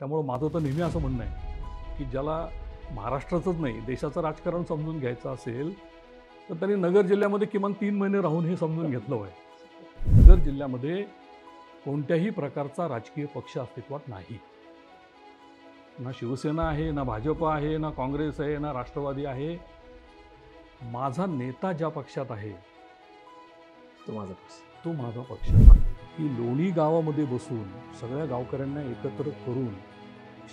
त्यामुळं माझं तर नेहमी असं म्हणणं आहे की ज्याला महाराष्ट्राचंच नाही देशाचं राजकारण समजून घ्यायचं असेल तर त्यांनी नगर जिल्ह्यामध्ये किमान 3 महिने राहून हे समजून घेतलं पाहिजे. नगर जिल्ह्यामध्ये कोणत्याही प्रकारचा राजकीय पक्ष अस्तित्वात नाही. ना शिवसेना आहे, ना भाजप आहे, ना काँग्रेस आहे, ना राष्ट्रवादी आहे. माझा नेता ज्या पक्षात आहे तो माझा पक्ष. की लोणी गावामध्ये बसून सगळ्या गावकऱ्यांना एकत्र करून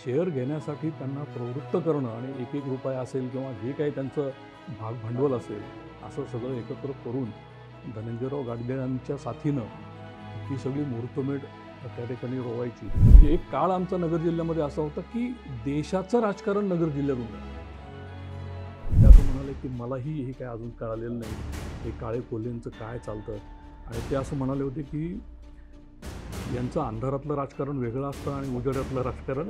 शेअर घेण्यासाठी त्यांना प्रवृत्त करणं आणि 1-1 रुपया असेल किंवा जे काही त्यांचं भागभांडवल असेल असं सगळं एकत्र करून धनंजयराव गाडगेळांच्या साथीनं ती सगळी मुहूर्तमेढ त्या ठिकाणी रोवायची. म्हणजे एक काळ आमचा नगर जिल्ह्यामध्ये असा होता की देशाचं राजकारण नगर जिल्ह्यातून झालं. त्यात म्हणाले की मलाही हे काय अजून कळालेलं नाही, हे काळे कोल्हेंचं काय चालतं. आणि ते असं म्हणाले होते की यांचं अंधारातलं राजकारण वेगळं असतं आणि उजेडातलं राजकारण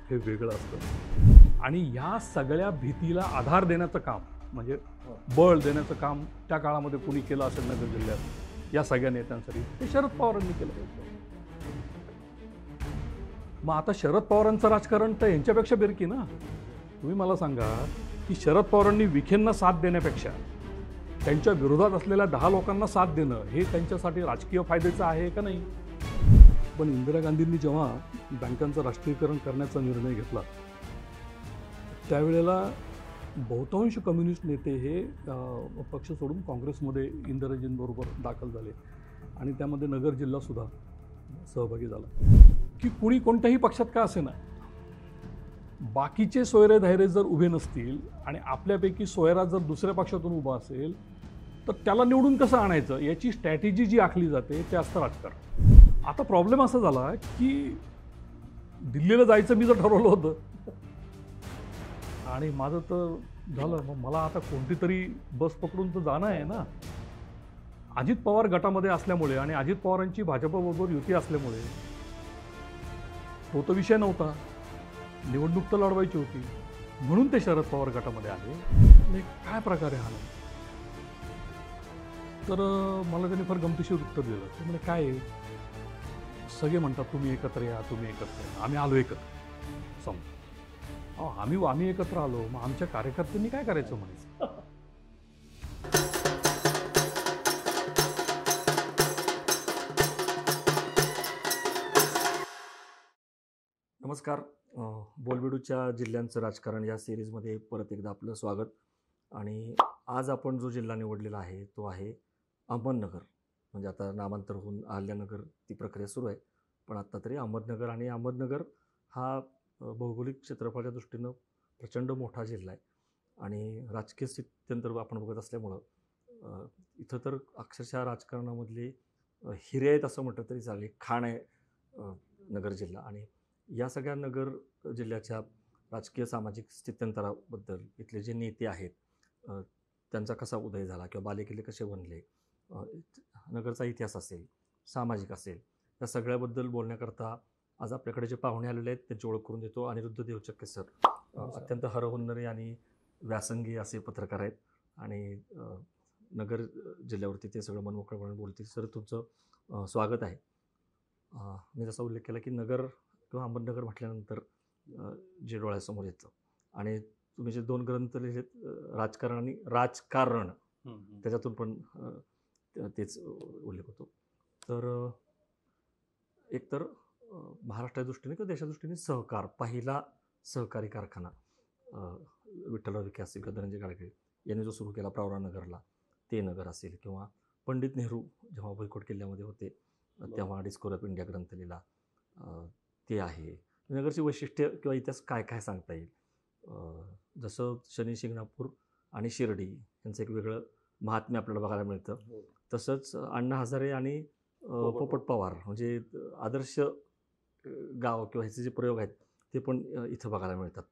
हे वेगळं असतं. आणि या सगळ्या भीतीला आधार देण्याचं काम म्हणजे बळ देण्याचं काम त्या काळामध्ये कुणी केलं असेल नगर जिल्ह्यात या सगळ्या नेत्यांसाठी ते शरद पवारांनी केलं. मग आता शरद पवारांचं राजकारण तर यांच्यापेक्षा बेरकी ना. तुम्ही मला सांगा की शरद पवारांनी विखेंना साथ देण्यापेक्षा त्यांच्या विरोधात असलेल्या 10 लोकांना साथ देणं हे त्यांच्यासाठी राजकीय फायद्याचं आहे का नाही. पण इंदिरा गांधींनी जेव्हा बँकांचं राष्ट्रीयकरण करण्याचा निर्णय घेतला त्यावेळेला बहुतांश कम्युनिस्ट नेते हे पक्ष सोडून काँग्रेसमध्ये इंदिराजींबरोबर दाखल झाले आणि त्यामध्ये नगर जिल्हासुद्धा सहभागी झाला. की कुणी कोणत्याही पक्षात का असेना बाकीचे सोयरे धायरे जर उभे नसतील आणि आपल्यापैकी सोयरा जर दुसऱ्या पक्षातून उभा असेल तर त्याला निवडून कसं आणायचं याची स्ट्रॅटेजी जी आखली जाते ते असतं राजकारण. आता प्रॉब्लेम असा झाला की दिल्लीला जायचं मी जर ठरवलं होतं आणि माझं तर झालं मग मला आता कोणती तरी बस पकडून तर जाणं आहे ना. अजित पवार गटामध्ये असल्यामुळे आणि अजित पवारांची भाजपबरोबर युती असल्यामुळे तो तर विषय नव्हता. निवडणूक तर लढवायची होती म्हणून ते शरद पवार गटामध्ये आले. काय प्रकारे हा नाही तर मला त्यांनी फार गमतीशीर उत्तर दिलं. ते म्हणजे काय सगळे म्हणतात तुम्ही एकत्र या तुम्ही एकत्र या. आम्ही आलो एकत्र समजा आम्ही एकत्र आलो मग आमच्या कार्यकर्त्यांनी काय करायचं म्हणायचं. नमस्कार. बोलबिडूच्या जिल्ह्यांचं राजकारण या सिरीजमध्ये परत एकदा आपलं स्वागत. आणि आज आपण जो जिल्हा निवडलेला आहे तो आहे अहमदनगर. म्हणजे आता नामांतर होऊन अहल्यानगर ती प्रक्रिया सुरू आहे पण आत्ता तरी अहमदनगर. आणि अहमदनगर हा भौगोलिक क्षेत्रफळाच्या दृष्टीनं प्रचंड मोठा जिल्हा आहे आणि राजकीय स्थित्यंतर आपण बघत असल्यामुळं इथं तर अक्षरशः राजकारणामधली हिरे आहेत असं म्हटलं तरी चालेल. खाण आहे नगर जिल्हा. आणि या सगळ्या नगर जिल्ह्याच्या राजकीय सामाजिक स्थित्यंतराबद्दल इथले जे नेते आहेत त्यांचा कसा उदय झाला किंवा बालेकिल्ले कसे बनले, नगरचा इतिहास असेल सामाजिक असेल या सगळ्याबद्दल बोलण्याकरता आज आपल्याकडे जे पाहुणे आलेले आहेत त्यांची ओळख करून देतो. अनिरुद्ध देवचक्के सर अत्यंत हरहुन्नरी आणि व्यासंगी असे पत्रकार आहेत आणि नगर जिल्ह्यावरती ते सगळं मनमोकळेपणे बोलतील. सर तुमचं स्वागत आहे. मी जसा उल्लेख केला की नगर किंवा अहमदनगर म्हटल्यानंतर जे डोळ्यासमोर येतं आणि तुम्ही जे 2 ग्रंथ लिहिलेत राजकारण आणि राजकारण त्याच्यातून पण तेच उल्लेख होतो. तर एकतर महाराष्ट्राच्या दृष्टीने किंवा देशाच्या दृष्टीने सहकार पहिला सहकारी कारखाना विठ्ठलराव विखे असतील किंवा धनंजय गाडगे यांनी जो सुरू केला प्रवरानगरला ते नगर असेल किंवा पंडित नेहरू जेव्हा भुईकोट किल्ल्यामध्ये होते तेव्हा डिस्कवर ऑफ इंडिया ग्रंथ लिहिला ते आहे. नगरची वैशिष्ट्य किंवा इतिहास काय काय सांगता येईल. जसं शनी शिंगणापूर आणि शिर्डी यांचं एक वेगळं महात्म्य आपल्याला बघायला मिळतं. तसंच अण्णा हजारे आणि पोपट पवार म्हणजे आदर्श गाव किंवा ह्याचे जे प्रयोग आहेत ते पण इथं बघायला मिळतात.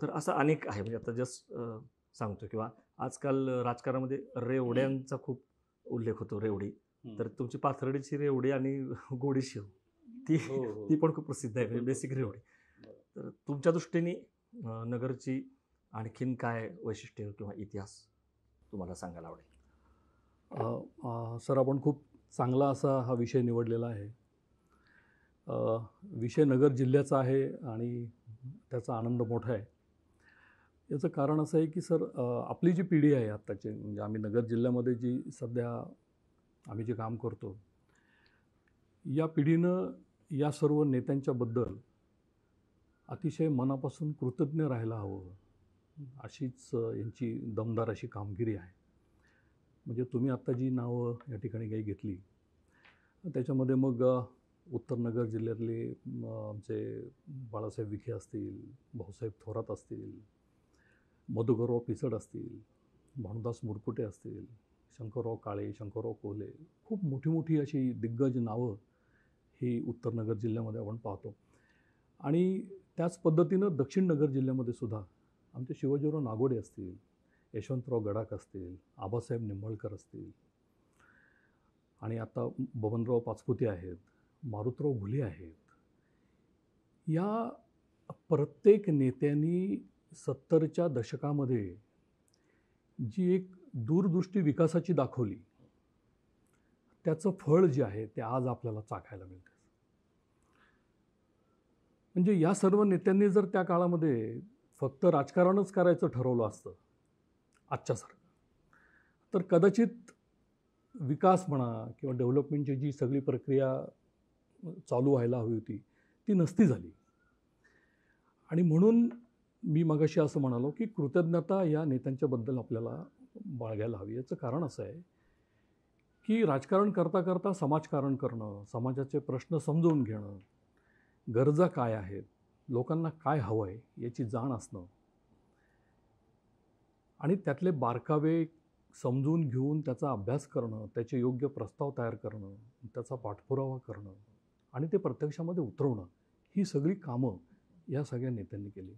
तर असं अनेक आहे. म्हणजे आता जस्ट सांगतो किंवा आजकाल राजकारणामध्ये रेवड्यांचा खूप उल्लेख होतो. रेवडी तर तुमची पाथर्डीची रेवडी आणि गोडी शेव ती पण खूप प्रसिद्ध आहे. म्हणजे बेसिक रेवडी. तर तुमच्या दृष्टीने नगरची आणखीन काय वैशिष्ट्य किंवा इतिहास तुम्हाला सांगायला आवडेल. सर आपण खूप चांगला असा हा विषय निवडलेला आहे. विषय नगर जिल्ह्याचा आहे आणि त्याचा आनंद मोठा आहे. याचं कारण असं आहे की सर, आपली जी पिढी आहे आत्ताची, म्हणजे आम्ही नगर जिल्ह्यामध्ये जी सध्या आम्ही जे काम करतो, या पिढीनं या सर्व नेत्यांच्याबद्दल अतिशय मनापासून कृतज्ञ राहायला हवं. अशीच यांची दमदार अशी कामगिरी आहे. म्हणजे तुम्ही आत्ता जी नावं या ठिकाणी काही घेतली, त्याच्यामध्ये मग उत्तर नगर जिल्ह्यातले आमचे बाळासाहेब विखे असतील, भाऊसाहेब थोरात असतील, मधुकरराव पिचड असतील, भानुदास मुरकुटे असतील, शंकरराव काळे, शंकरराव कोल्हे, खूप मोठी मोठी अशी दिग्गज नावं ही उत्तर नगर जिल्ह्यामध्ये आपण पाहतो. आणि त्याच पद्धतीनं दक्षिण नगर जिल्ह्यामध्ये सुद्धा आमचे शिवाजीराव नागोडे असतील, यशवंतराव गडाख असतील, आबासाहेब निंबाळकर असतील, आणि आता बबनराव पाचपुते आहेत, मारुतराव घुले आहेत. या प्रत्येक नेत्यांनी 70च्या दशकामध्ये जी एक दूरदृष्टी विकासाची दाखवली, त्याचं फळ जे आहे ते आज आपल्याला चाखायला मिळतं. म्हणजे या सर्व नेत्यांनी जर त्या काळामध्ये फक्त राजकारणच करायचं ठरवलं असतं आजच्यासारखं, तर कदाचित विकास म्हणा किंवा डेव्हलपमेंटची जी सगळी प्रक्रिया चालू व्हायला हवी होती ती नसती झाली. आणि म्हणून मी मगाशी असं म्हणालो की कृतज्ञता या नेत्यांच्याबद्दल आपल्याला बाळगायला हवी. याचं कारण असं आहे की राजकारण करता करता समाजकारण करणं, समाजाचे प्रश्न समजून घेणं, गरजा काय आहेत, लोकांना काय हवं आहे याची जाण असणं, आणि त्यातले बारकावे समजून घेऊन त्याचा अभ्यास करणं, त्याचे योग्य प्रस्ताव तयार करणं, त्याचा पाठपुरावा करणं आणि ते प्रत्यक्षामध्ये उतरवणं, ही सगळी कामं या सगळ्या नेत्यांनी केली.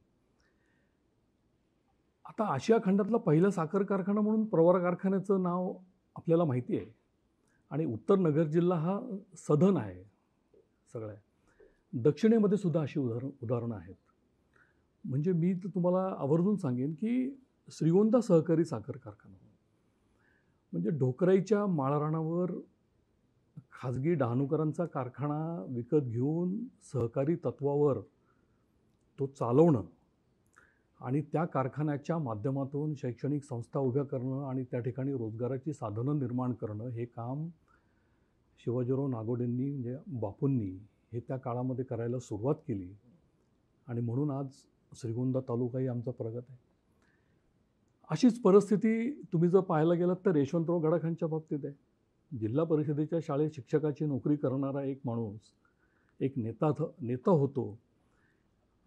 आता आशिया खंडातला पहिला साखर कारखाना म्हणून प्रवरा कारखान्याचं नाव आपल्याला माहिती आहे. आणि उत्तर नगर जिल्हा हा सधन आहे सगळ्या. दक्षिणेमध्ये सुद्धा अशी उदाहरणं आहेत. म्हणजे मी तर तुम्हाला आवर्जून सांगेन की श्रीगोंदा सहकारी साखर कारखाना म्हणजे ढोकराईच्या माळरानावर खाजगी डहाणूकरांचा कारखाना विकत घेऊन सहकारी तत्वावर तो चालवणं आणि त्या कारखान्याच्या माध्यमातून शैक्षणिक संस्था उभ्या करणं आणि त्या ठिकाणी रोजगाराची साधनं निर्माण करणं, हे काम शिवाजीराव नागोडेंनी म्हणजे बापूंनी हे त्या काळामध्ये करायला सुरुवात केली. आणि म्हणून आज श्रीगोंदा तालुकाही आमचा प्रगत आहे. अशीच परिस्थिती तुम्ही जर पाहायला गेलात तर यशवंतराव गडाखांच्या बाबतीत आहे. जिल्हा परिषदेच्या शाळेत शिक्षकाची नोकरी करणारा एक माणूस, एक नेता होतो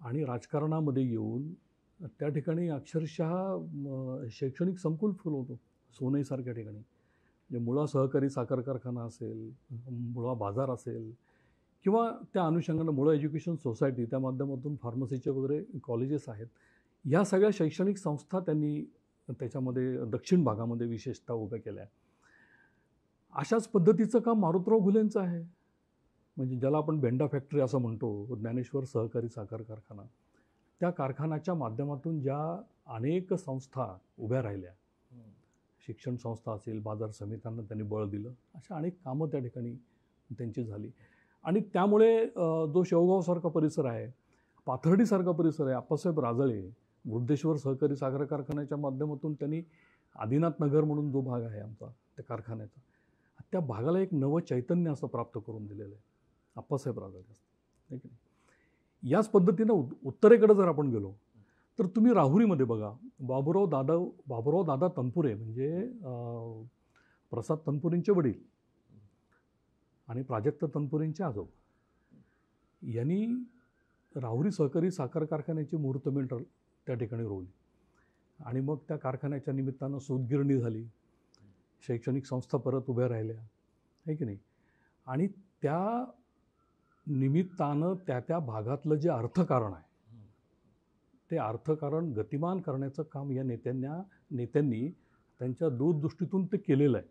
आणि राजकारणामध्ये येऊन त्या ठिकाणी अक्षरशः शैक्षणिक संकुल फुलवतो सोनईसारख्या ठिकाणी. म्हणजे मुळा सहकारी साखर कारखाना असेल, मुळा बाजार असेल, किंवा त्या अनुषंगानं मुळा एज्युकेशन सोसायटी, त्या माध्यमातून फार्मसीचे वगैरे कॉलेजेस आहेत. या सगळ्या शैक्षणिक संस्था त्यांनी त्याच्यामध्ये दक्षिण भागामध्ये विशेषतः उभ्या केल्या. अशाच पद्धतीचं काम मारुतराव घुलेंचं आहे. म्हणजे ज्याला आपण बेंडा फॅक्टरी असं म्हणतो, ज्ञानेश्वर सहकारी साखर कारखाना, त्या कारखान्याच्या माध्यमातून ज्या अनेक संस्था उभ्या राहिल्या, शिक्षण संस्था असेल, बाजार समित्यांना त्यांनी बळ दिलं, अशा अनेक कामं त्या ठिकाणी त्यांची झाली. आणि त्यामुळे जो शेवगावसारखा परिसर आहे, पाथर्डीसारखा परिसर आहे, आप्पासाहेब राजळे वृद्धेश्वर सहकारी साखर कारखान्याच्या माध्यमातून त्यांनी आदिनाथ नगर म्हणून जो भाग आहे आमचा त्या कारखान्याचा, त्या भागाला एक नवं चैतन्य असं प्राप्त करून दिलेलं आहे आप्पासाहेब राजळे असतं, की नाही. याच पद्धतीनं उत्तरेकडे जर आपण गेलो तर तुम्ही राहुरीमध्ये बघा, बाबुराव दादा तनपुरे म्हणजे प्रसाद तनपुरेंचे वडील आणि प्राजक्त तनपुरेंचे आजोबा यांनी राहुरी सहकारी साखर कारखान्याची मुहूर्तमेढ त्या ठिकाणी रोवली. आणि मग त्या कारखान्याच्या निमित्तानं सूतगिरणी झाली, शैक्षणिक संस्था परत उभ्या राहिल्या, आहे की नाही. आणि त्या निमित्तानं त्या भागातलं जे अर्थकारण आहे ते अर्थकारण गतिमान करण्याचं काम या नेत्यांनी त्यांच्या दूरदृष्टीतून ते केलेलं आहे.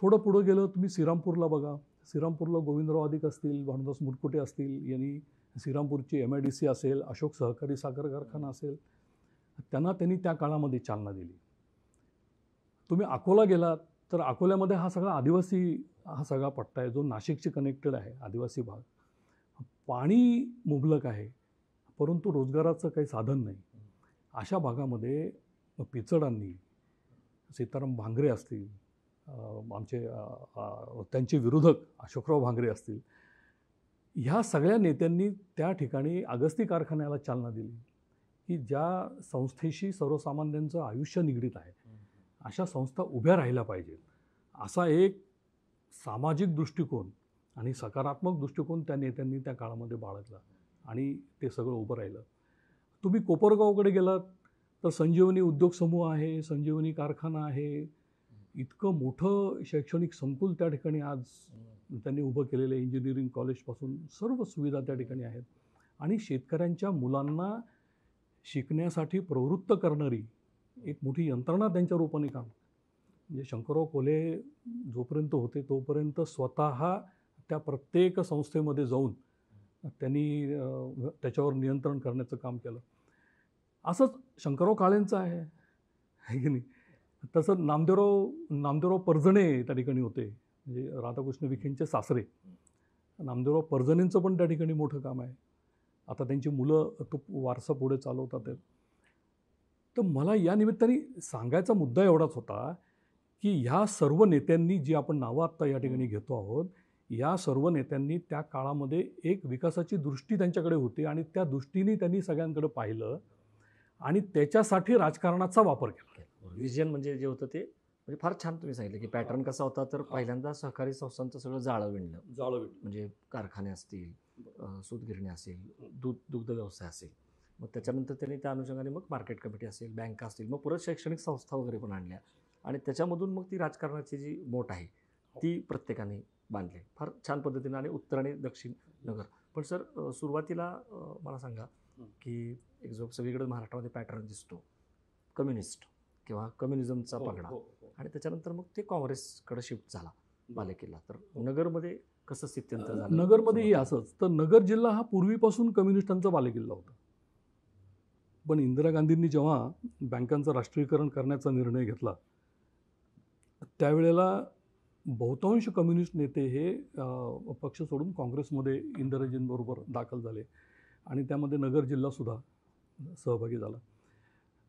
थोडं पुढं गेलं तुम्ही श्रीरामपूरला बघा. श्रीरामपूरला गोविंदराव अधिक असतील, भानुदास मुरकुटे असतील, यांनी श्रीरामपूरची MIDC असेल, अशोक सहकारी साखर कारखाना असेल, त्यांनी त्या काळामध्ये चालना दिली. तुम्ही अकोला गेलात तर अकोल्यामध्ये हा सगळा पट्टा आहे जो नाशिकशी कनेक्टेड आहे, आदिवासी भाग. पाणी मुबलक आहे, परंतु रोजगाराचं काही साधन नाही. अशा भागामध्ये पिचडांनी, सीताराम भांगरे असतील, आमचे त्यांचे विरोधक अशोकराव भांगरे असतील, ह्या सगळ्या नेत्यांनी त्या ठिकाणी अगस्ती कारखान्याला चालना दिली, की ज्या संस्थेशी सर्वसामान्यांचं आयुष्य निगडीत आहे. अशा संस्था उभ्या राहिल्या पाहिजेत, असा एक सामाजिक दृष्टिकोन आणि सकारात्मक दृष्टिकोन त्या नेत्यांनी त्या काळामध्ये बाळगला आणि ते सगळं उभं राहिलं. तुम्ही कोपरगावकडे गेलात तर संजीवनी उद्योग समूह आहे, संजीवनी कारखाना आहे, इतकं मोठं शैक्षणिक संकुल त्या ठिकाणी आज त्यांनी उभं केलेलं आहे. इंजिनिअरिंग कॉलेजपासून सर्व सुविधा त्या ठिकाणी आहेत आणि शेतकऱ्यांच्या मुलांना शिकण्यासाठी प्रवृत्त करणारी एक मोठी यंत्रणा त्यांच्या रूपाने काम. म्हणजे शंकरराव कोल्हे जोपर्यंत होते तोपर्यंत स्वतः त्या प्रत्येक संस्थेमध्ये जाऊन त्यांनी त्याच्यावर नियंत्रण करण्याचं काम केलं. असंच शंकरराव काळेंचं आहे की नाही. तसं नामदेवराव परजणे त्या ठिकाणी होते, म्हणजे राधाकृष्ण विखेंचे सासरे. नामदेवराव परजणेंचं पण त्या ठिकाणी मोठं काम आहे. आता त्यांची मुलं तो वारसा पुढे चालवतात आहेत. तर मला या निमित्ताने सांगायचा मुद्दा एवढाच होता की ह्या सर्व नेत्यांनी जी आपण नावं आत्ता या ठिकाणी घेतो आहोत, या सर्व नेत्यांनी त्या काळामध्ये एक विकासाची दृष्टी त्यांच्याकडे होती आणि त्या दृष्टीने त्यांनी सगळ्यांकडे पाहिलं आणि त्याच्यासाठी राजकारणाचा वापर केला. विजन म्हणजे जे होतं ते म्हणजे फार छान तुम्ही सांगितलं की पॅटर्न कसा होता. तर पहिल्यांदा सहकारी संस्थांचं सगळं जाळं विणलं, म्हणजे कारखाने असतील, सूतगिरणी असेल, दुग्ध व्यवसाय असेल. मग त्याच्यानंतर त्यांनी त्या अनुषंगाने मग मार्केट कमिटी असेल, बँका असतील, मग परत शैक्षणिक संस्था वगैरे पण आणल्या आणि त्याच्यामधून मग ती राजकारणाची जी मोठ आहे ती प्रत्येकाने बांधली फार छान पद्धतीने आणि उत्तर आणि दक्षिण नगर. पण सर सुरुवातीला मला सांगा की एक जो सगळीकडे महाराष्ट्रामध्ये पॅटर्न दिसतो कम्युनिस्ट किंवा कम्युनिझमचा पगडा आणि त्याच्यानंतर मग ते काँग्रेसकडे शिफ्ट झाला बालेकिल्ला. तर नगरमध्ये कसं स्थित्यंतर झालं? नगरमध्येही असंच. तर नगर जिल्हा हा पूर्वीपासून कम्युनिस्टांचा बालेकिल्ला होता. पण इंदिरा गांधींनी जेव्हा बँकांचं राष्ट्रीयकरण करण्याचा निर्णय घेतला त्यावेळेला बहुतांश कम्युनिस्ट नेते हे पक्ष सोडून काँग्रेसमध्ये इंदिराजींबरोबर दाखल झाले आणि त्यामध्ये नगर जिल्हासुद्धा सहभागी झाला.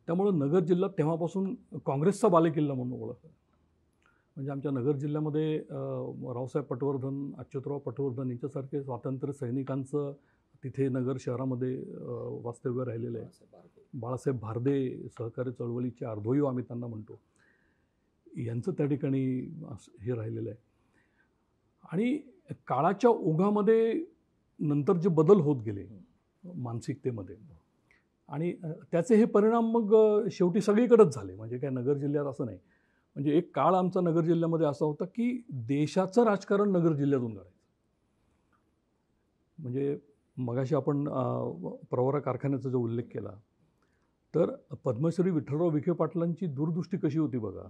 त्यामुळं नगर जिल्हा तेव्हापासून काँग्रेसचा बालेकिल्ला म्हणून ओळखला. म्हणजे आमच्या नगर जिल्ह्यामध्ये रावसाहेब पटवर्धन, अच्युतराव पटवर्धन यांच्यासारखे स्वातंत्र्य सैनिकांचं तिथे नगर शहरामध्ये वास्तव्य राहिलेलं आहे. बाळासाहेब भारदे सहकारी चळवळीचे अर्धोयू आम्ही त्यांना म्हणतो, यांचं त्या ठिकाणी हे राहिलेलं आहे. आणि काळाच्या ओघामध्ये नंतर जे बदल होत गेले मानसिकतेमध्ये आणि त्याचे हे परिणाम मग शेवटी सगळीकडेच झाले. म्हणजे काय नगर जिल्ह्यात असं नाही. म्हणजे एक काळ आमचा नगर जिल्ह्यामध्ये असा होता की देशाचं राजकारण नगर जिल्ह्यातून घडायचं. म्हणजे मगाशी आपण प्रवरा कारखान्याचा जो उल्लेख केला तर पद्मश्री विठ्ठलराव विखे पाटलांची दूरदृष्टी कशी होती बघा,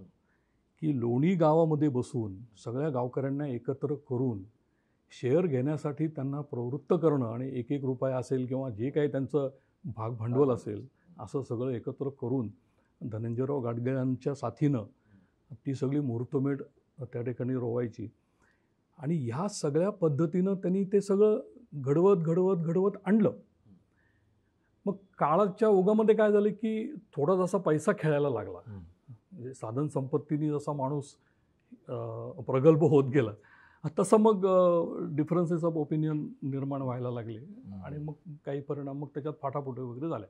की लोणी गावामध्ये बसून सगळ्या गावकऱ्यांना एकत्र करून शेअर घेण्यासाठी त्यांना प्रवृत्त करणं आणि एक रुपया असेल किंवा जे काही त्यांचं भागभांडवल असेल असं सगळं एकत्र करून धनंजयराव गाडगिळांच्या साथीनं ती सगळी मुहूर्तमेढ त्या ठिकाणी रोवायची. आणि ह्या सगळ्या पद्धतीनं त्यांनी ते सगळं घडवत आणलं. मग काळाच्या ओघामध्ये काय झालं की थोडा जसा पैसा खेळायला लागला, म्हणजे साधन संपत्तीने जसा माणूस प्रगल्भ होत गेला तसं मग डिफरन्सेस ऑफ ओपिनियन निर्माण व्हायला लागले आणि मग काही परिणाम मग त्याच्यात फाटाफुटी वगैरे झाल्या.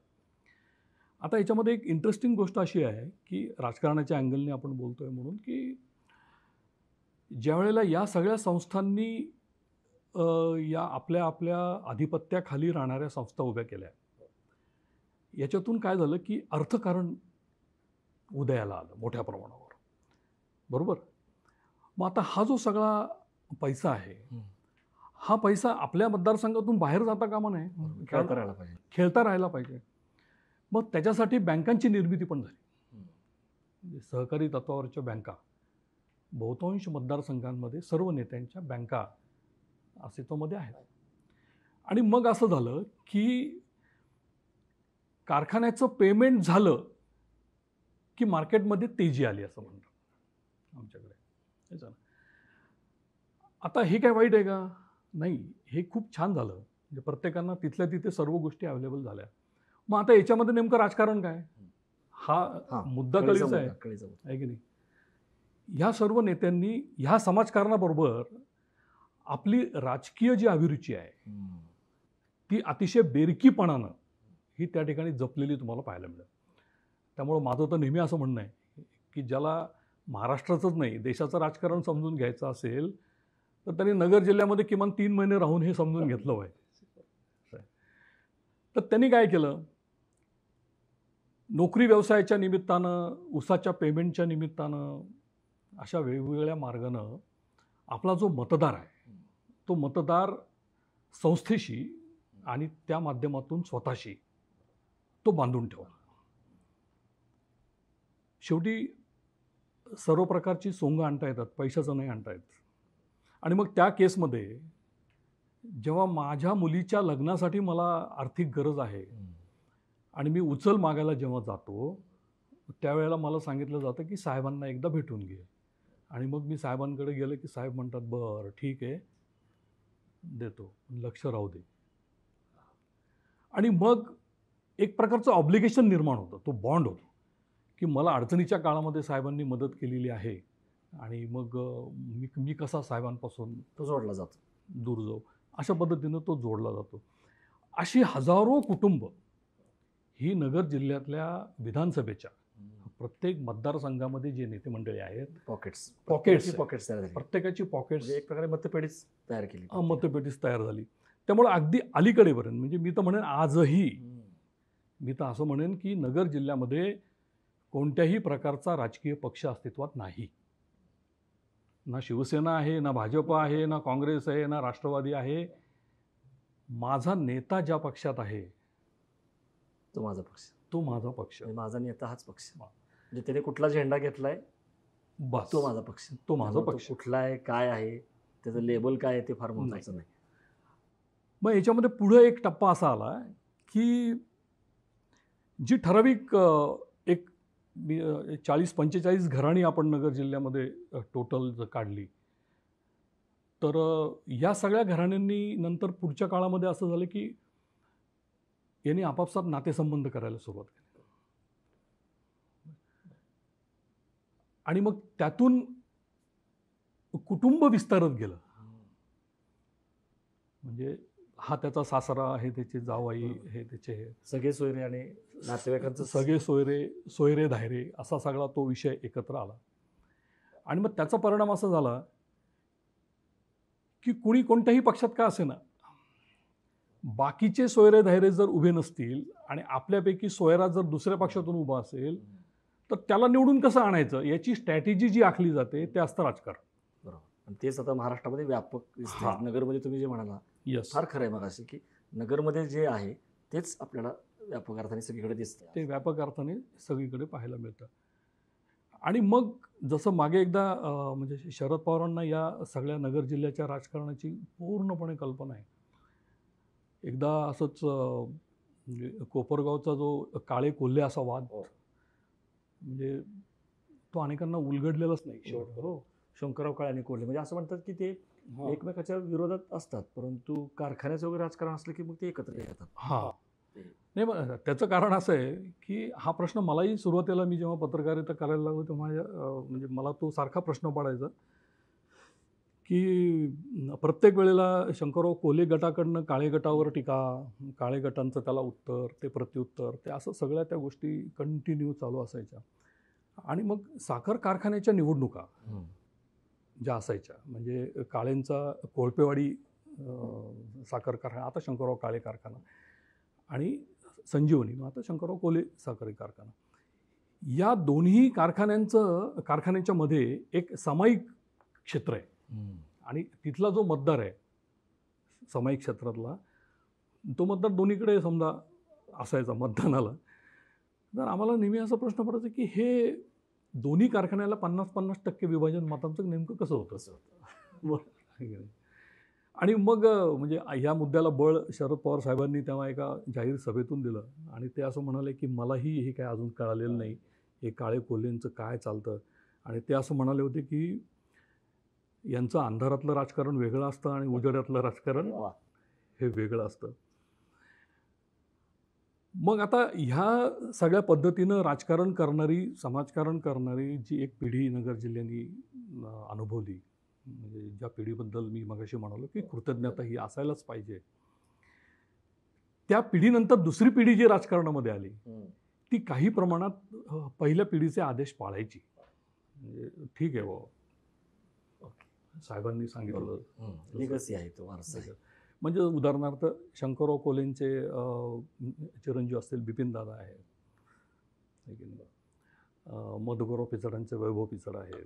आता याच्यामध्ये एक इंटरेस्टिंग गोष्ट अशी आहे की राजकारणाच्या अँगलने आपण बोलतोय म्हणून की ज्या वेळेला या सगळ्या संस्थांनी या आपल्या आधिपत्याखाली राहणाऱ्या संस्था उभ्या केल्या, याच्यातून काय झालं की अर्थकारण उदयाला आलं मोठ्या प्रमाणावर, बरोबर. मग आता हा जो सगळा पैसा आहे हा पैसा आपल्या मतदारसंघातून बाहेर जाता कामा नये, खेळता राहायला पाहिजे. मग त्याच्यासाठी बँकांची निर्मिती पण झाली. सहकारी तत्वावरच्या बँका बहुतांश मतदारसंघांमध्ये सर्व नेत्यांच्या बँका अस्तित्वामध्ये आहेत. आणि मग असं झालं की कारखान्याचं पेमेंट झालं की मार्केटमध्ये तेजी आली असं म्हणतात आमच्याकडे. हेच आहे ना. आता हे काय वाईट आहे का? नाही, हे खूप छान झालं. म्हणजे प्रत्येकांना तिथल्या तिथे सर्व गोष्टी अवेलेबल झाल्या. मग आता याच्यामध्ये नेमकं राजकारण काय? हा हां, मुद्दा कळीचा कळीचा आहे, मुद्दा, कळीचा मुद्दा. आहे की नाही? ह्या सर्व नेत्यांनी ह्या समाजकारणाबरोबर आपली राजकीय जी अभिरुची आहे हम्म. ती अतिशय बेरकीपणानं ही त्या ठिकाणी जपलेली तुम्हाला पाहायला मिळेल. त्यामुळं माझं तर नेहमी असं म्हणणं आहे की ज्याला महाराष्ट्राचंच नाही देशाचं राजकारण समजून घ्यायचं असेल तर त्यांनी नगर जिल्ह्यामध्ये किमान 3 महिने राहून हे समजून घेतलं पाहिजे. तर त्यांनी काय केलं, नोकरी व्यवसायाच्या निमित्तानं, ऊसाच्या पेमेंटच्या निमित्तानं, अशा वेगवेगळ्या मार्गानं आपला जो मतदार आहे तो मतदार संस्थेशी आणि त्या माध्यमातून स्वतःशी तो बांधून ठेवला. शेवटी सर्व प्रकारची सोंग आणता येतात, पैशाचं नाही आणता येत. आणि मग त्या केसमध्ये जेव्हा माझ्या मुलीच्या लग्नासाठी मला आर्थिक गरज आहे आणि मी उचल मागायला जेव्हा जातो त्यावेळेला मला सांगितलं जातं की साहेबांना एकदा भेटून घे. आणि मग मी साहेबांकडे गेलं की साहेब म्हणतात बरं ठीक आहे देतो, लक्ष राहू दे. आणि मग एक प्रकारचं ऑब्लिगेशन निर्माण होतं, तो बॉन्ड होतो की मला अडचणीच्या काळामध्ये साहेबांनी मदत केलेली आहे आणि मग मी कसा साहेबांपासून तो जोडला जातो. दूर जाऊ, अशा पद्धतीनं तो जोडला जातो. अशी हजारो कुटुंब ही नगर जिल्ह्यातल्या विधानसभेच्या प्रत्येक मतदारसंघामध्ये जे नेते मंडळी आहेत पॉकेट्स पॉकेट्स पॉकेट्स तयार झाली. प्रत्येकाची पॉकेट्स म्हणजे एक प्रकारे मतपेढीच तयार केली. मतपेटीस तयार झाली. त्यामुळे अगदी अलीकडेपर्यंत म्हणजे मी तर म्हणेन आजही मी तर असं म्हणेन की नगर जिल्ह्यामध्ये कोणत्याही प्रकारचा राजकीय पक्ष अस्तित्वात नाही. ना शिवसेना आहे, ना भाजप आहे, ना काँग्रेस आहे, ना राष्ट्रवादी आहे. माझा नेता ज्या पक्षात आहे तो माझा पक्ष, तो माझा पक्ष, म्हणजे माझा नेता हाच पक्ष. म्हणजे त्याने कुठला झेंडा घेतलाय बस तो माझा पक्ष. तो माझा त्यामुळे तो पक्ष. कुठला आहे, काय आहे, त्याचं लेबल काय आहे ते फार महत्त्वाचं नाही. मग याच्यामध्ये पुढे एक टप्पा असा आला की जी ठराविक एक 40-45 घराणी आपण नगर जिल्ह्यामध्ये टोटल जर काढली तर या सगळ्या घराण्यांनी नंतर पुढच्या काळामध्ये असं झालं की यांनी आपापसात नातेसंबंध करायला सुरुवात केली. आणि मग त्यातून कुटुंब विस्तारत गेलं. म्हणजे हा त्याचा सासरा, हे त्याचे जावई, हे त्याचे सगळे सोयरे आणि नातेवाईकांचं सगळे सोयरे धायरे असा सगळा तो विषय एकत्र आला. आणि मग त्याचा परिणाम असा झाला की कुणी कोणत्याही पक्षात का असेना बाकीचे सोयरे धायरे जर उभे नसतील आणि आपल्यापैकी सोयरा जर दुसऱ्या पक्षातून उभा असेल तर त्याला निवडून कसं आणायचं याची स्ट्रॅटेजी जी आखली जाते ते असतं राजकारण. बरोबर. आणि तेच आता महाराष्ट्रामध्ये व्यापक दिसतंय. हां. नगरमध्ये तुम्ही जे म्हणाला यस, फार खरं आहे मग असे की नगरमध्ये जे आहे तेच आपल्याला व्यापक अर्थाने सगळीकडे दिसतं. ते व्यापक अर्थाने सगळीकडे पाहायला मिळतं. आणि मग जसं मागे एकदा म्हणजे शरद पवारांना या सगळ्या नगर जिल्ह्याच्या राजकारणाची पूर्णपणे कल्पना आहे. एकदा असंच म्हणजे कोपरगावचा जो काळे कोल्हे असा वाद म्हणजे तो अनेकांना उलगडलेलाच नाही शेवट. हो, शंकरराव काळे आणि कोल्हे म्हणजे असं म्हणतात की ते एकमेकाच्या विरोधात असतात परंतु कारखान्याचं वगैरे राजकारण असलं की मग ते एकत्र येतात. हां, नाही मग त्याचं कारण असं आहे की हा प्रश्न मलाही सुरुवातीला मी जेव्हा पत्रकारिता करायला लागलो तेव्हा म्हणजे मला तो सारखा प्रश्न पडायचा की प्रत्येक वेळेला शंकरराव कोल्हे गटाकडनं काळे गटावर टीका, काळे गटांचं त्याला उत्तर, ते प्रत्युत्तर, ते असं सगळ्या त्या गोष्टी कंटिन्यू चालू असायच्या. आणि मग साखर कारखान्याच्या निवडणुका ज्या असायच्या म्हणजे काळेंचा कोळपेवाडी साखर कारखाना, आता शंकरराव काळे कारखाना, आणि संजीवनी, मग आता शंकरराव कोल्हे साखर कारखाना, या दोन्ही कारखान्यांच्या मध्ये एक सामायिक क्षेत्र आहे. आणि तिथला जो मतदार आहे सामायिक क्षेत्रातला तो मतदार दोन्हीकडे समजा असायचा मतदानाला. तर आम्हाला नेहमी असा प्रश्न पडायचा की हे दोन्ही कारखान्याला 50-50% विभाजन मतांचं नेमकं कसं होतं. आणि मग म्हणजे ह्या मुद्द्याला बळ शरद पवार साहेबांनी तेव्हा एका जाहीर सभेतून दिलं आणि ते असं म्हणाले की मलाही हे काय अजून कळालेलं नाही हे काळे कोल्हेंचं काय चालतं. आणि ते असं म्हणाले होते की यांचं अंधारातलं राजकारण वेगळं असतं आणि उजेडातलं राजकारण वा. हे वेगळं असतं. मग आता ह्या सगळ्या पद्धतीनं राजकारण करणारी, समाजकारण करणारी जी एक पिढी नगर जिल्ह्यानी अनुभवली, म्हणजे ज्या पिढीबद्दल मी मगाशी म्हणालो की कृतज्ञता ही असायलाच पाहिजे, त्या पिढीनंतर दुसरी पिढी जी राजकारणामध्ये आली ती काही प्रमाणात पहिल्या पिढीचे आदेश पाळायची. म्हणजे ठीक आहे बाबा, साहेबांनी सांगितलं, लिगसी आहे तो, वारसा आहे. म्हणजे उदाहरणार्थ शंकरराव कोल्हेंचे चिरंजीव असतील बिपिनदादा आहेत, मधुकरराव पिचडांचे वैभव पिचड आहेत,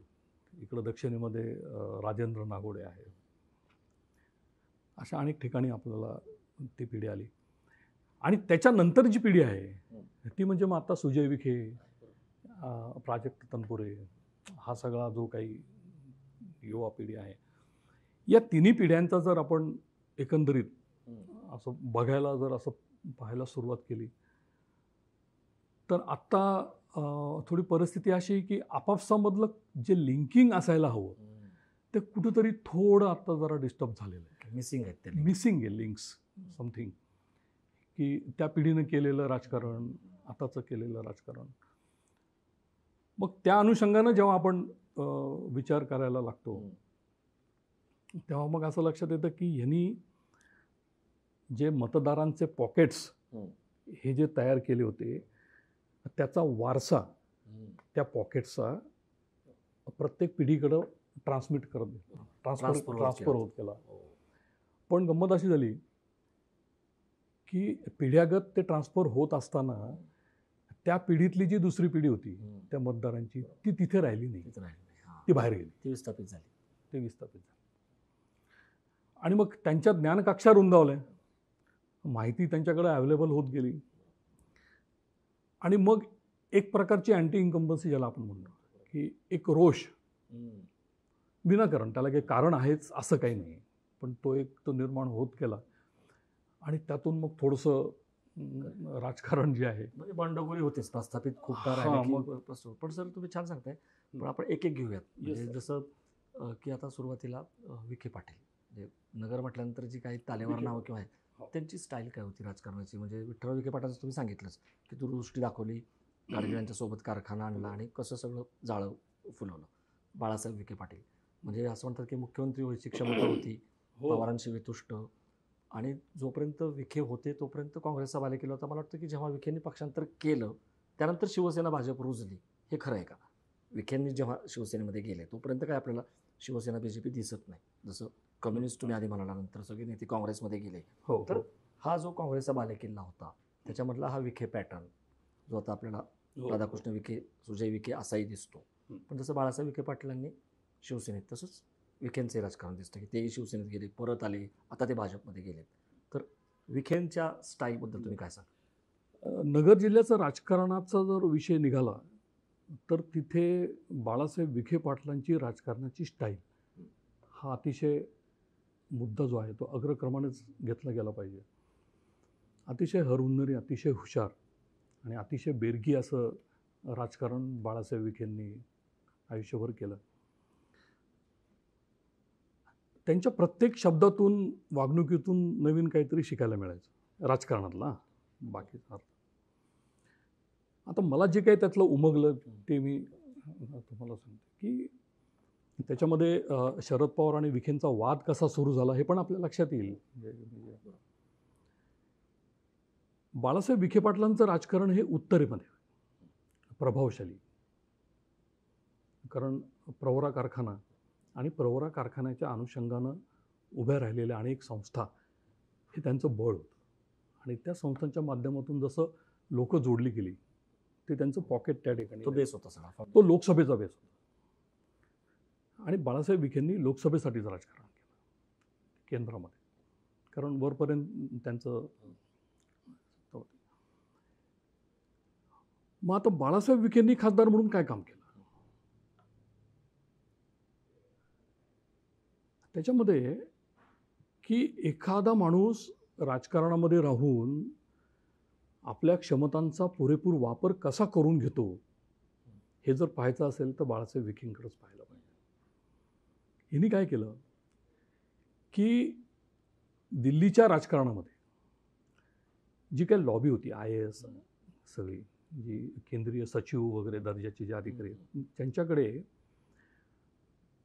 इकडं दक्षिणेमध्ये राजेंद्र नागोडे आहेत. अशा अनेक ठिकाणी आपल्याला ती पिढी आली. आणि त्याच्यानंतर जी पिढी आहे ती म्हणजे मग आता सुजय विखे, प्राजक्त तनपुरे, हा सगळा जो काही युवा पिढी आहे, या तिन्ही पिढ्यांचा जर आपण एकंदरीत असं बघायला, जर असं पाहायला सुरुवात केली, तर आत्ता थोडी परिस्थिती अशी आहे की आपापसामधलं जे लिंकिंग असायला हवं ते कुठंतरी थोडं आत्ता जरा डिस्टर्ब झालेलं आहे. मिसिंग आहेत ते. मिसिंग आहे लिंक्स समथिंग, की त्या पिढीनं केलेलं राजकारण, आताचं केलेलं राजकारण. मग त्या अनुषंगानं जेव्हा आपण विचार करायला लागतो तेव्हा मग असं लक्षात येतं की ह्यांनी जे मतदारांचे पॉकेट्स हे जे तयार केले होते त्याचा वारसा त्या पॉकेट्सचा प्रत्येक पिढीकडं ट्रान्सफर होत गेला. पण गंमत अशी झाली की पिढ्यागत ते ट्रान्सफर होत असताना त्या पिढीतली जी दुसरी पिढी होती त्या मतदारांची, ती तिथे राहिली नाही, ती बाहेर गेली, ती विस्थापित झाली. आणि मग त्यांच्या ज्ञानकक्षा रुंदावल्या, माहिती त्यांच्याकडे अवेलेबल होत गेली, आणि मग एक प्रकारची अँटी इन्कम्बन्सी ज्याला आपण म्हणतो, की एक रोष विनाकारण, त्याला काही कारण आहेच असं काही नाही, पण तो निर्माण होत गेला. आणि त्यातून मग थोडंसं राजकारण जे आहे, म्हणजे बंडखोरी होतेच, प्रस्थापित खूप मग. पण सर तुम्ही छान सांगताय, पण आपण एक एक घेऊयात. म्हणजे जसं की आता सुरुवातीला विखे पाटील, म्हणजे नगर म्हटल्यानंतर जी काही तालेवार नावं किंवा आहे, त्यांची स्टाईल काय होती राजकारणाची? म्हणजे विठ्ठल विखे पाटलांचं तुम्ही सांगितलंच की दूरदृष्टी दाखवली, गाडगिळांच्या सोबत कारखाना आणला आणि कसं सगळं जाळं फुलवलं. बाळासाहेब विखे पाटील म्हणजे असं म्हणतात की मुख्यमंत्री व्हायची क्षमता होती, पवारांशी तुष्ट, आणि जोपर्यंत विखे होते तोपर्यंत काँग्रेसचा बाले केला होता. मला वाटतं की जेव्हा विखेंनी पक्षांतर केलं त्यानंतर शिवसेना भाजप रुजली. हे खरं आहे का? विखेंनी जेव्हा शिवसेनेमध्ये गेले तोपर्यंत काय आपल्याला शिवसेना बीजेपी दिसत नाही. जसं कम्युनिस्ट तुम्ही आधी म्हणाला, नंतर सगळे नेते काँग्रेसमध्ये गेले. तर हा जो काँग्रेसचा बालेकिल्ला होता त्याच्यामधला हा विखे पॅटर्न जो आता आपल्याला राधाकृष्ण विखे, सुजय विखे असाही दिसतो. पण जसं बाळासाहेब विखे पाटलांनी शिवसेनेत, तसंच विखेंचे राजकारण दिसतं की तेही शिवसेनेत गेले, परत आले, आता ते भाजपमध्ये गेले. तर विखेंच्या स्टाईलबद्दल तुम्ही काय सांगा? नगर जिल्ह्याचा राजकारणाचा जर विषय निघाला तर तिथे बाळासाहेब विखे पाटलांची राजकारणाची स्टाईल हा अतिशय मुद्दा जो आहे तो अग्रक्रमानेच घेतला गेला पाहिजे. अतिशय हरहुन्नरी, अतिशय हुशार आणि अतिशय बेरगी असं राजकारण बाळासाहेब विखेंनी आयुष्यभर केलं. त्यांच्या प्रत्येक शब्दातून, वागणुकीतून नवीन काहीतरी शिकायला मिळायचं राजकारणातला. बाकीचा आता मला जे काही त्यातलं उमगलं ते मी तुम्हाला सांगतो की त्याच्यामध्ये शरद पवार आणि विखेंचा वाद कसा सुरू झाला हे पण आपल्या लक्षात येईल. बाळासाहेब विखे पाटलांचं राजकारण हे उत्तरेमध्ये प्रभावशाली, कारण प्रवरा कारखाना आणि प्रवरा कारखान्याच्या अनुषंगानं उभ्या राहिलेल्या अनेक संस्था हे त्यांचं बळ होतं. आणि त्या संस्थांच्या माध्यमातून जसं लोक जोडली गेली ते त्यांचं पॉकेट त्या ठिकाणी, तो बेस होता सगळा, तो लोकसभेचा बेस होता. आणि बाळासाहेब विखेंनी लोकसभेसाठीच राजकारण केलं केंद्रामध्ये, कारण वरपर्यंत त्यांचं. मग आता बाळासाहेब विखेंनी खासदार म्हणून काय काम केलं? त्याच्यामध्ये की एखादा माणूस राजकारणामध्ये राहून आपल्या क्षमतांचा पुरेपूर वापर कसा करून घेतो हे जर पाहायचं असेल तर बाळासाहेब विखेंकडेच पाहायला पाहिजे. हिने काय केलं की दिल्लीच्या राजकारणामध्ये जी काही लॉबी होती, IAS सगळी जी केंद्रीय सचिव वगैरे दर्जाचे जे अधिकारी आहेत, त्यांच्याकडे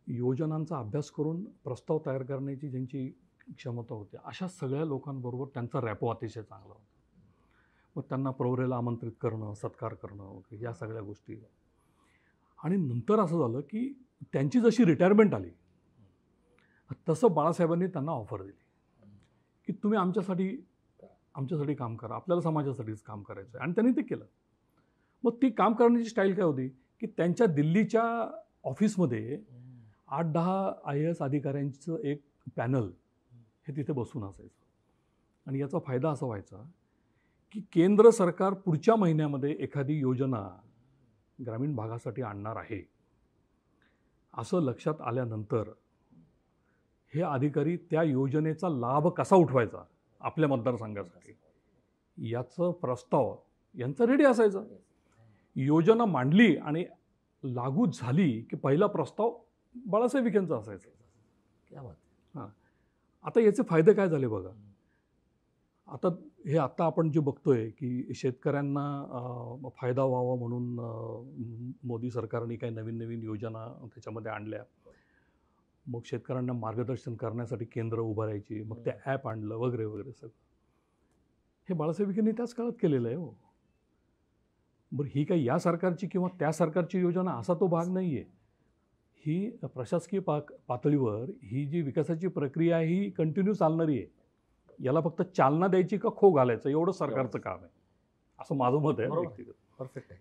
योजनांचा अभ्यास करून प्रस्ताव तयार करण्याची ज्यांची क्षमता होती, अशा सगळ्या लोकांबरोबर त्यांचा रॅपो अतिशय चांगला होता. मग त्यांना प्रवरेला आमंत्रित करणं, सत्कार करणं वगैरे या सगळ्या गोष्टी. आणि नंतर असं झालं की त्यांची जशी रिटायरमेंट आली तसं बाळासाहेबांनी त्यांना ऑफर दिली की तुम्ही आमच्यासाठी काम करा, आपल्याला समाजासाठीच काम करायचं आहे. आणि त्यांनी ते केलं. मग ती काम करण्याची स्टाईल काय होती की त्यांच्या दिल्लीच्या ऑफिसमध्ये 8-10 IAS अधिकाऱ्यांचं एक पॅनल हे तिथे बसून असायचं. आणि याचा फायदा असा व्हायचा की केंद्र सरकार पुढच्या महिन्यामध्ये एखादी योजना ग्रामीण भागासाठी आणणार आहे असं लक्षात आल्यानंतर हे अधिकारी त्या योजनेचा लाभ कसा उठवायचा आपल्या मतदारसंघासाठी याचं प्रस्ताव यांचा रेडी असायचा. योजना मांडली आणि लागू झाली की पहिला प्रस्ताव बाळासाहेब विखेंचा असायचा. क्या बात. हां, आता याचे फायदे काय झाले बघा. आता आपण जे बघतोय की शेतकऱ्यांना फायदा व्हावा म्हणून मोदी सरकारने काही नवीन योजना त्याच्यामध्ये आणल्या. मग शेतकऱ्यांना मार्गदर्शन करण्यासाठी केंद्र उभारायची, मग ते ॲप आणलं वगैरे वगैरे सगळं. हे बाळासाहेब विखेंनी त्याच काळात केलेलं आहे. हो, बरं, ही काही या सरकारची किंवा त्या सरकारची योजना असा तो भाग नाही आहे. ही प्रशासकीय पातळीवर ही जी विकासाची प्रक्रिया आहे ही कंटिन्यू चालणारी आहे. याला फक्त चालना द्यायची का खो घालायचं एवढं सरकारचं काम आहे, असं माझं मत आहे व्यक्तिगत. परफेक्ट आहे.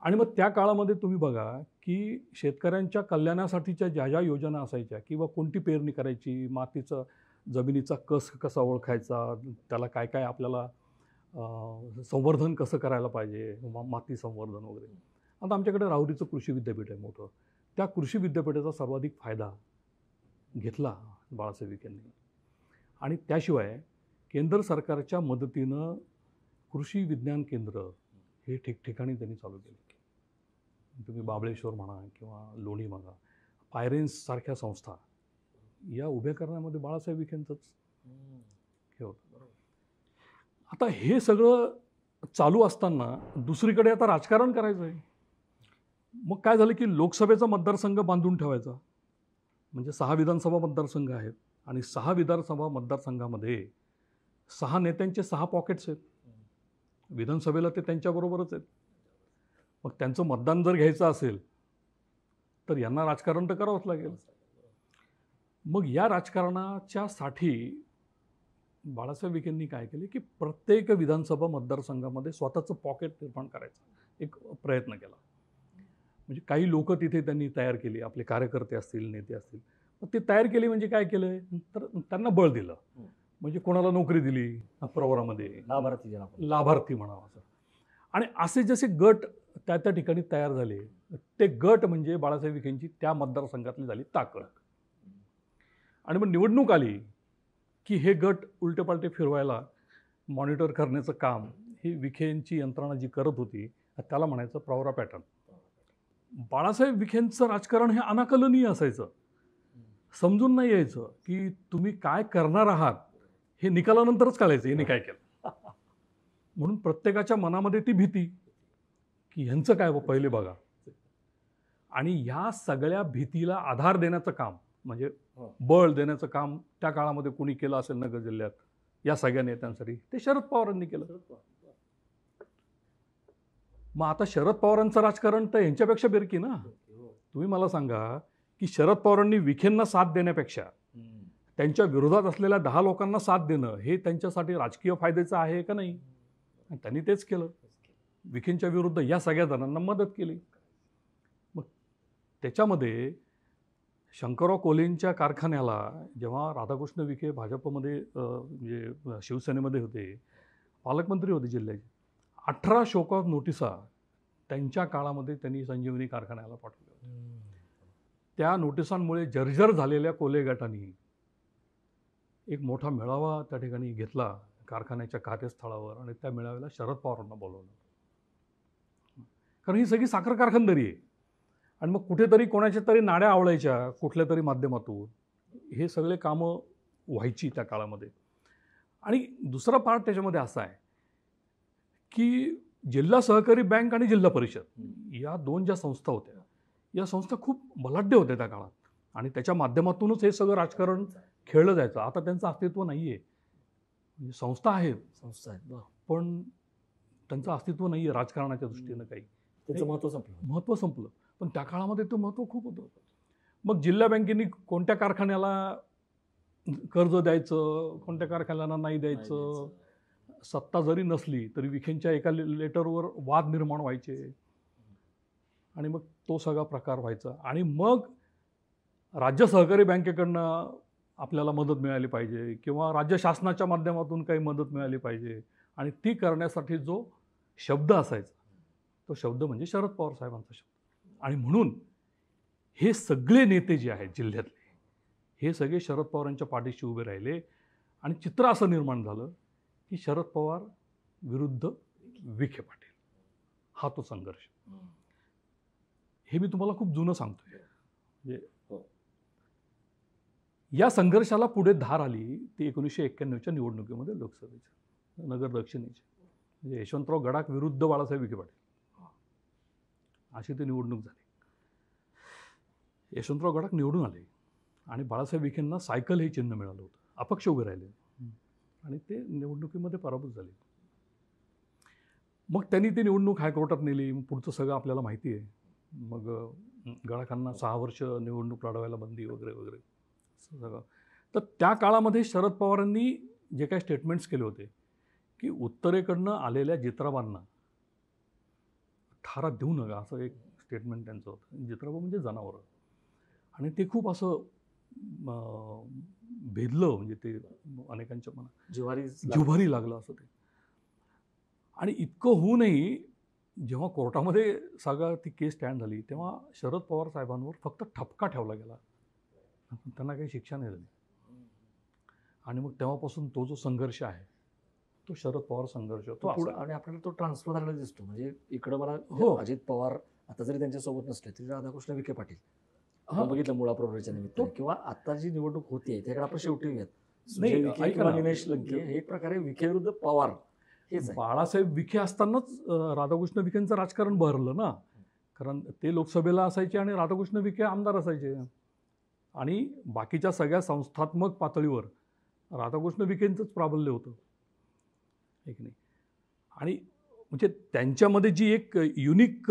आणि मग त्या काळामध्ये तुम्ही बघा की शेतकऱ्यांच्या कल्याणासाठीच्या ज्या ज्या योजना असायच्या किंवा कोणती पेरणी करायची, मातीचं जमिनीचा कस कसा ओळखायचा, त्याला काय काय आपल्याला संवर्धन कसं करायला पाहिजे, माती संवर्धन वगैरे. आता आमच्याकडे राहुरीचं कृषी विद्यापीठ आहे मोठं. त्या कृषी विद्यापीठाचा सर्वाधिक फायदा घेतला बाळासाहेब विखेंनी. आणि त्याशिवाय केंद्र सरकारच्या मदतीनं कृषी विज्ञान केंद्र हे ठिकठिकाणी त्यांनी चालू केले. तुम्ही बाबळेश्वर म्हणा किंवा लोणी म्हणा, पायरेन्स सारख्या संस्था या उभ्या करण्यामध्ये बाळासाहेब विखेंचंच हे होतं. आता हे सगळं चालू असताना दुसरीकडे आता राजकारण करायचं आहे. मग काय झालं की लोकसभेचा मतदारसंघ बांधून ठेवायचा. म्हणजे 6 विधानसभा मतदारसंघ आहेत आणि 6 विधानसभा मतदारसंघामध्ये 6 नेत्यांचे 6 पॉकेट्स आहेत. विधानसभेला ते त्यांच्याबरोबरच आहेत. मग त्यांचं मतदान जर घ्यायचं असेल तर यांना राजकारण तर करावंच लागेल. मग या राजकारणाच्यासाठी बाळासाहेब विखेंनी काय केले की प्रत्येक विधानसभा मतदारसंघामध्ये स्वतःचं पॉकेट निर्माण करायचा एक प्रयत्न केला. म्हणजे काही लोक तिथे त्यांनी तयार केली, आपले कार्यकर्ते असतील, नेते असतील. मग ते तयार केली म्हणजे काय केलं तर त्यांना बळ दिलं. म्हणजे कोणाला नोकरी दिली प्रवरामध्ये, लाभार्थी म्हणावं असं. आणि असे जसे गट त्या त्या ठिकाणी तयार झाले, ते गट म्हणजे बाळासाहेब विखेंची त्या मतदारसंघातली झाली ताकद. आणि मग निवडणूक आली की हे गट उलटेपालटे फिरवायला मॉनिटर करण्याचं काम ही विखेंची यंत्रणा जी करत होती त्याला म्हणायचं प्रवरा पॅटर्न. बाळासाहेब विखेंचं राजकारण हे अनाकलनीय असायचं. समजून नाही यायचं की तुम्ही काय करणार आहात हे निकालानंतरच कळायचं यांनी काय केलं. म्हणून प्रत्येकाच्या मनामध्ये ती भीती की ह्यांचं काय पहिले बघा. आणि ह्या सगळ्या भीतीला आधार देण्याचं काम म्हणजे बळ देण्याचं काम त्या काळामध्ये कोणी केलं असेल नगर जिल्ह्यात या सगळ्या नेत्यांसाठी ते शरद पवारांनी केलं. मग आता शरद पवारांचं राजकारण तर यांच्यापेक्षा बेरकी ना. तुम्ही मला सांगा की शरद पवारांनी विखेंना साथ देण्यापेक्षा त्यांच्या विरोधात असलेल्या 10 लोकांना साथ देणं हे त्यांच्यासाठी राजकीय फायद्याचं आहे का नाही. त्यांनी तेच केलं. विखेंच्या विरुद्ध या सगळ्या जणांना मदत केली. मग त्याच्यामध्ये शंकरराव कोल्हेंच्या कारखान्याला जेव्हा राधाकृष्ण विखे भाजपमध्ये म्हणजे शिवसेनेमध्ये होते, पालकमंत्री होते जिल्ह्याचे, 18 शोकॉज नोटिसा त्यांच्या काळामध्ये त्यांनी संजीवनी कारखान्याला पाठवल्या होत्या. त्या नोटिसांमुळे जर्जर झालेल्या कोल्हे गटांनी एक मोठा मेळावा त्या ठिकाणी घेतला कारखान्याच्या कार्यस्थळावर आणि त्या मेळाव्याला शरद पवारांना बोलवलं. कारण ही सगळी साखर कारखानदारी आहे आणि मग कुठेतरी कोणाच्या तरी नाड्या आवळायच्या कुठल्या तरी माध्यमातून, हे सगळे कामं व्हायची त्या काळामध्ये. आणि दुसरा पार्ट त्याच्यामध्ये असा आहे की जिल्हा सहकारी बँक आणि जिल्हा परिषद या 2 ज्या संस्था होत्या, या संस्था खूप बलाढ्य होत्या त्या काळात आणि त्याच्या माध्यमातूनच हे सगळं राजकारण खेळलं जायचं. आता त्यांचं अस्तित्व नाही आहे. म्हणजे संस्था आहेत, संस्था आहेत बरं. पण त्यांचं अस्तित्व नाही आहे राजकारणाच्या दृष्टीनं काही. त्याचं महत्त्व संपलं. महत्त्व संपलं. पण त्या काळामध्ये ते महत्त्व खूप होतं. मग जिल्हा बँकेने कोणत्या कारखान्याला कर्ज द्यायचं, कोणत्या कारखान्याला नाही द्यायचं, सत्ता जरी नसली तरी विखेंच्या एका लेटरवर वाद निर्माण व्हायचे आणि मग तो सगळा प्रकार व्हायचा. आणि मग राज्य सहकारी बँकेकडनं आपल्याला मदत मिळाली पाहिजे किंवा राज्य शासनाच्या माध्यमातून काही मदत मिळाली पाहिजे आणि ती करण्यासाठी जो शब्द असायचा तो शब्द म्हणजे शरद पवार साहेबांचा शब्द. आणि म्हणून हे सगळे नेते जे आहेत जिल्ह्यातले, हे सगळे शरद पवारांच्या पाठीशी उभे राहिले आणि चित्र असं निर्माण झालं की शरद पवार विरुद्ध विखे पाटील हा तो संघर्ष. हे मी तुम्हाला खूप जुनं सांगतोय. म्हणजे या संघर्षाला पुढे धार आली ती 1991च्या निवडणुकीमध्ये लोकसभेच्या नगर दक्षिणेची, म्हणजे यशवंतराव गडाख विरुद्ध बाळासाहेब विखे पाटील अशी ती निवडणूक झाली. यशवंतराव गडाख निवडून आले आणि बाळासाहेब विखेंना सायकल हे चिन्ह मिळालं होतं. अपक्ष उभे राहिले आणि ते निवडणुकीमध्ये पराभूत झाले. मग त्यांनी ती निवडणूक हायकोर्टात नेली. पुढचं सगळं आपल्याला माहिती आहे. मग गडाखांना 6 वर्ष निवडणूक लढवायला बंदी वगैरे वगैरे सगळं. तर त्या काळामध्ये शरद पवारांनी जे काही स्टेटमेंट्स केले होते की उत्तरेकडनं आलेल्या जित्राबांना ठारा देऊ नका, असं एक स्टेटमेंट त्यांचं होतं. जित्राबा म्हणजे जनावरं. आणि ते खूप असं भेदलं, म्हणजे ते अनेकांच्या मनात जिव्हारी लागलं असं ते. आणि इतकं होऊनही जेव्हा कोर्टामध्ये सगळं ती केस स्टँड झाली तेव्हा शरद पवार साहेबांवर फक्त ठपका ठेवला गेला, त्यांना काही शिक्षा नाही झाली. आणि मग तेव्हापासून तो जो संघर्ष आहे तो शरद पवार संघर्ष तो आणि आपल्याला तो ट्रान्सफर झालेला दिसतो. म्हणजे इकडं मला अजित पवार आता जरी त्यांच्यासोबत नसले तरी राधाकृष्ण विखे पाटील आपण बघितलं मुळा प्रवृत्तीच्या निमित्ताने, किंवा आता जी निवडणूक होतीये त्याकडे आपण शेवटी घेत निलेश लंके हे एक प्रकारे विखे विरुद्ध पवार हेच. बाळासाहेब विखे असतानाच राधाकृष्ण विखेंचं राजकारण बहरलं ना, कारण ते लोकसभेला असायचे आणि राधाकृष्ण विखे आमदार असायचे. आणि बाकीच्या सगळ्या संस्थात्मक पातळीवर राधाकृष्ण विखेंचंच प्राबल्य होतं, एक नाही. आणि म्हणजे त्यांच्यामध्ये जी एक युनिक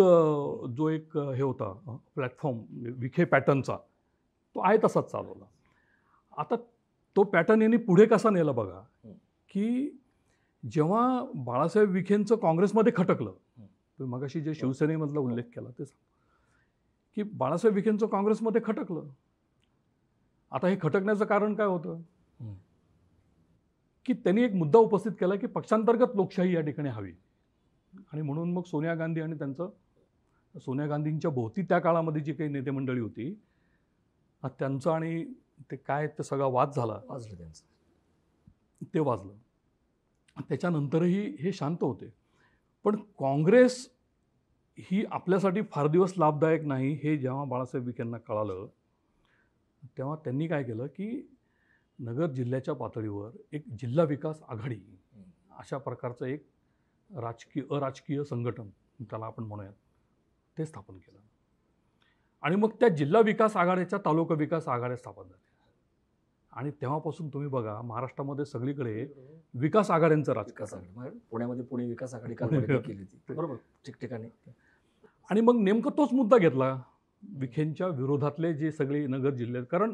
जो एक हे होता प्लॅटफॉर्म विखे पॅटर्नचा, तो आहे तसाच चालवला. आता तो पॅटर्न यांनी पुढे कसा नेला बघा, की जेव्हा बाळासाहेब विखेंचं काँग्रेसमध्ये खटकलं, तुम्ही मगाशी जे शिवसेनेमधला उल्लेख केला ते की बाळासाहेब विखेंचं काँग्रेसमध्ये खटकलं. आता हे खटकण्याचं कारण काय होतं की त्यांनी एक मुद्दा उपस्थित केला की पक्षांतर्गत लोकशाही या ठिकाणी हवी. आणि म्हणून मग सोनिया गांधी आणि सोनिया गांधींच्या भोवती त्या काळामध्ये जी काही नेते मंडळी होती त्यांचं आणि ते काय ते सगळा वाद झाला, ते वाजलं. त्याच्यानंतरही हे शांत होते. पण काँग्रेस ही आपल्यासाठी फार दिवस लाभदायक नाही हे जेव्हा बाळासाहेब विखेंना कळालं तेव्हा त्यांनी काय केलं की नगर जिल्ह्याच्या पातळीवर एक जिल्हा विकास आघाडी अशा प्रकारचं एक अराजकीय संघटन त्याला आपण म्हणूयात ते स्थापन केलं. आणि मग त्या जिल्हा विकास आघाडीच्या तालुका विकास आघाड्या स्थापन झाल्या. आणि तेव्हापासून तुम्ही बघा महाराष्ट्रामध्ये सगळीकडे विकास आघाड्यांचं राजकारण. पुण्यामध्ये पुणे विकास आघाडी केली होती बरोबर ठिकठिकाणी. आणि मग नेमकं तोच मुद्दा घेतला विखेंच्या विरोधातले जे सगळे नगर जिल्ह्यात, कारण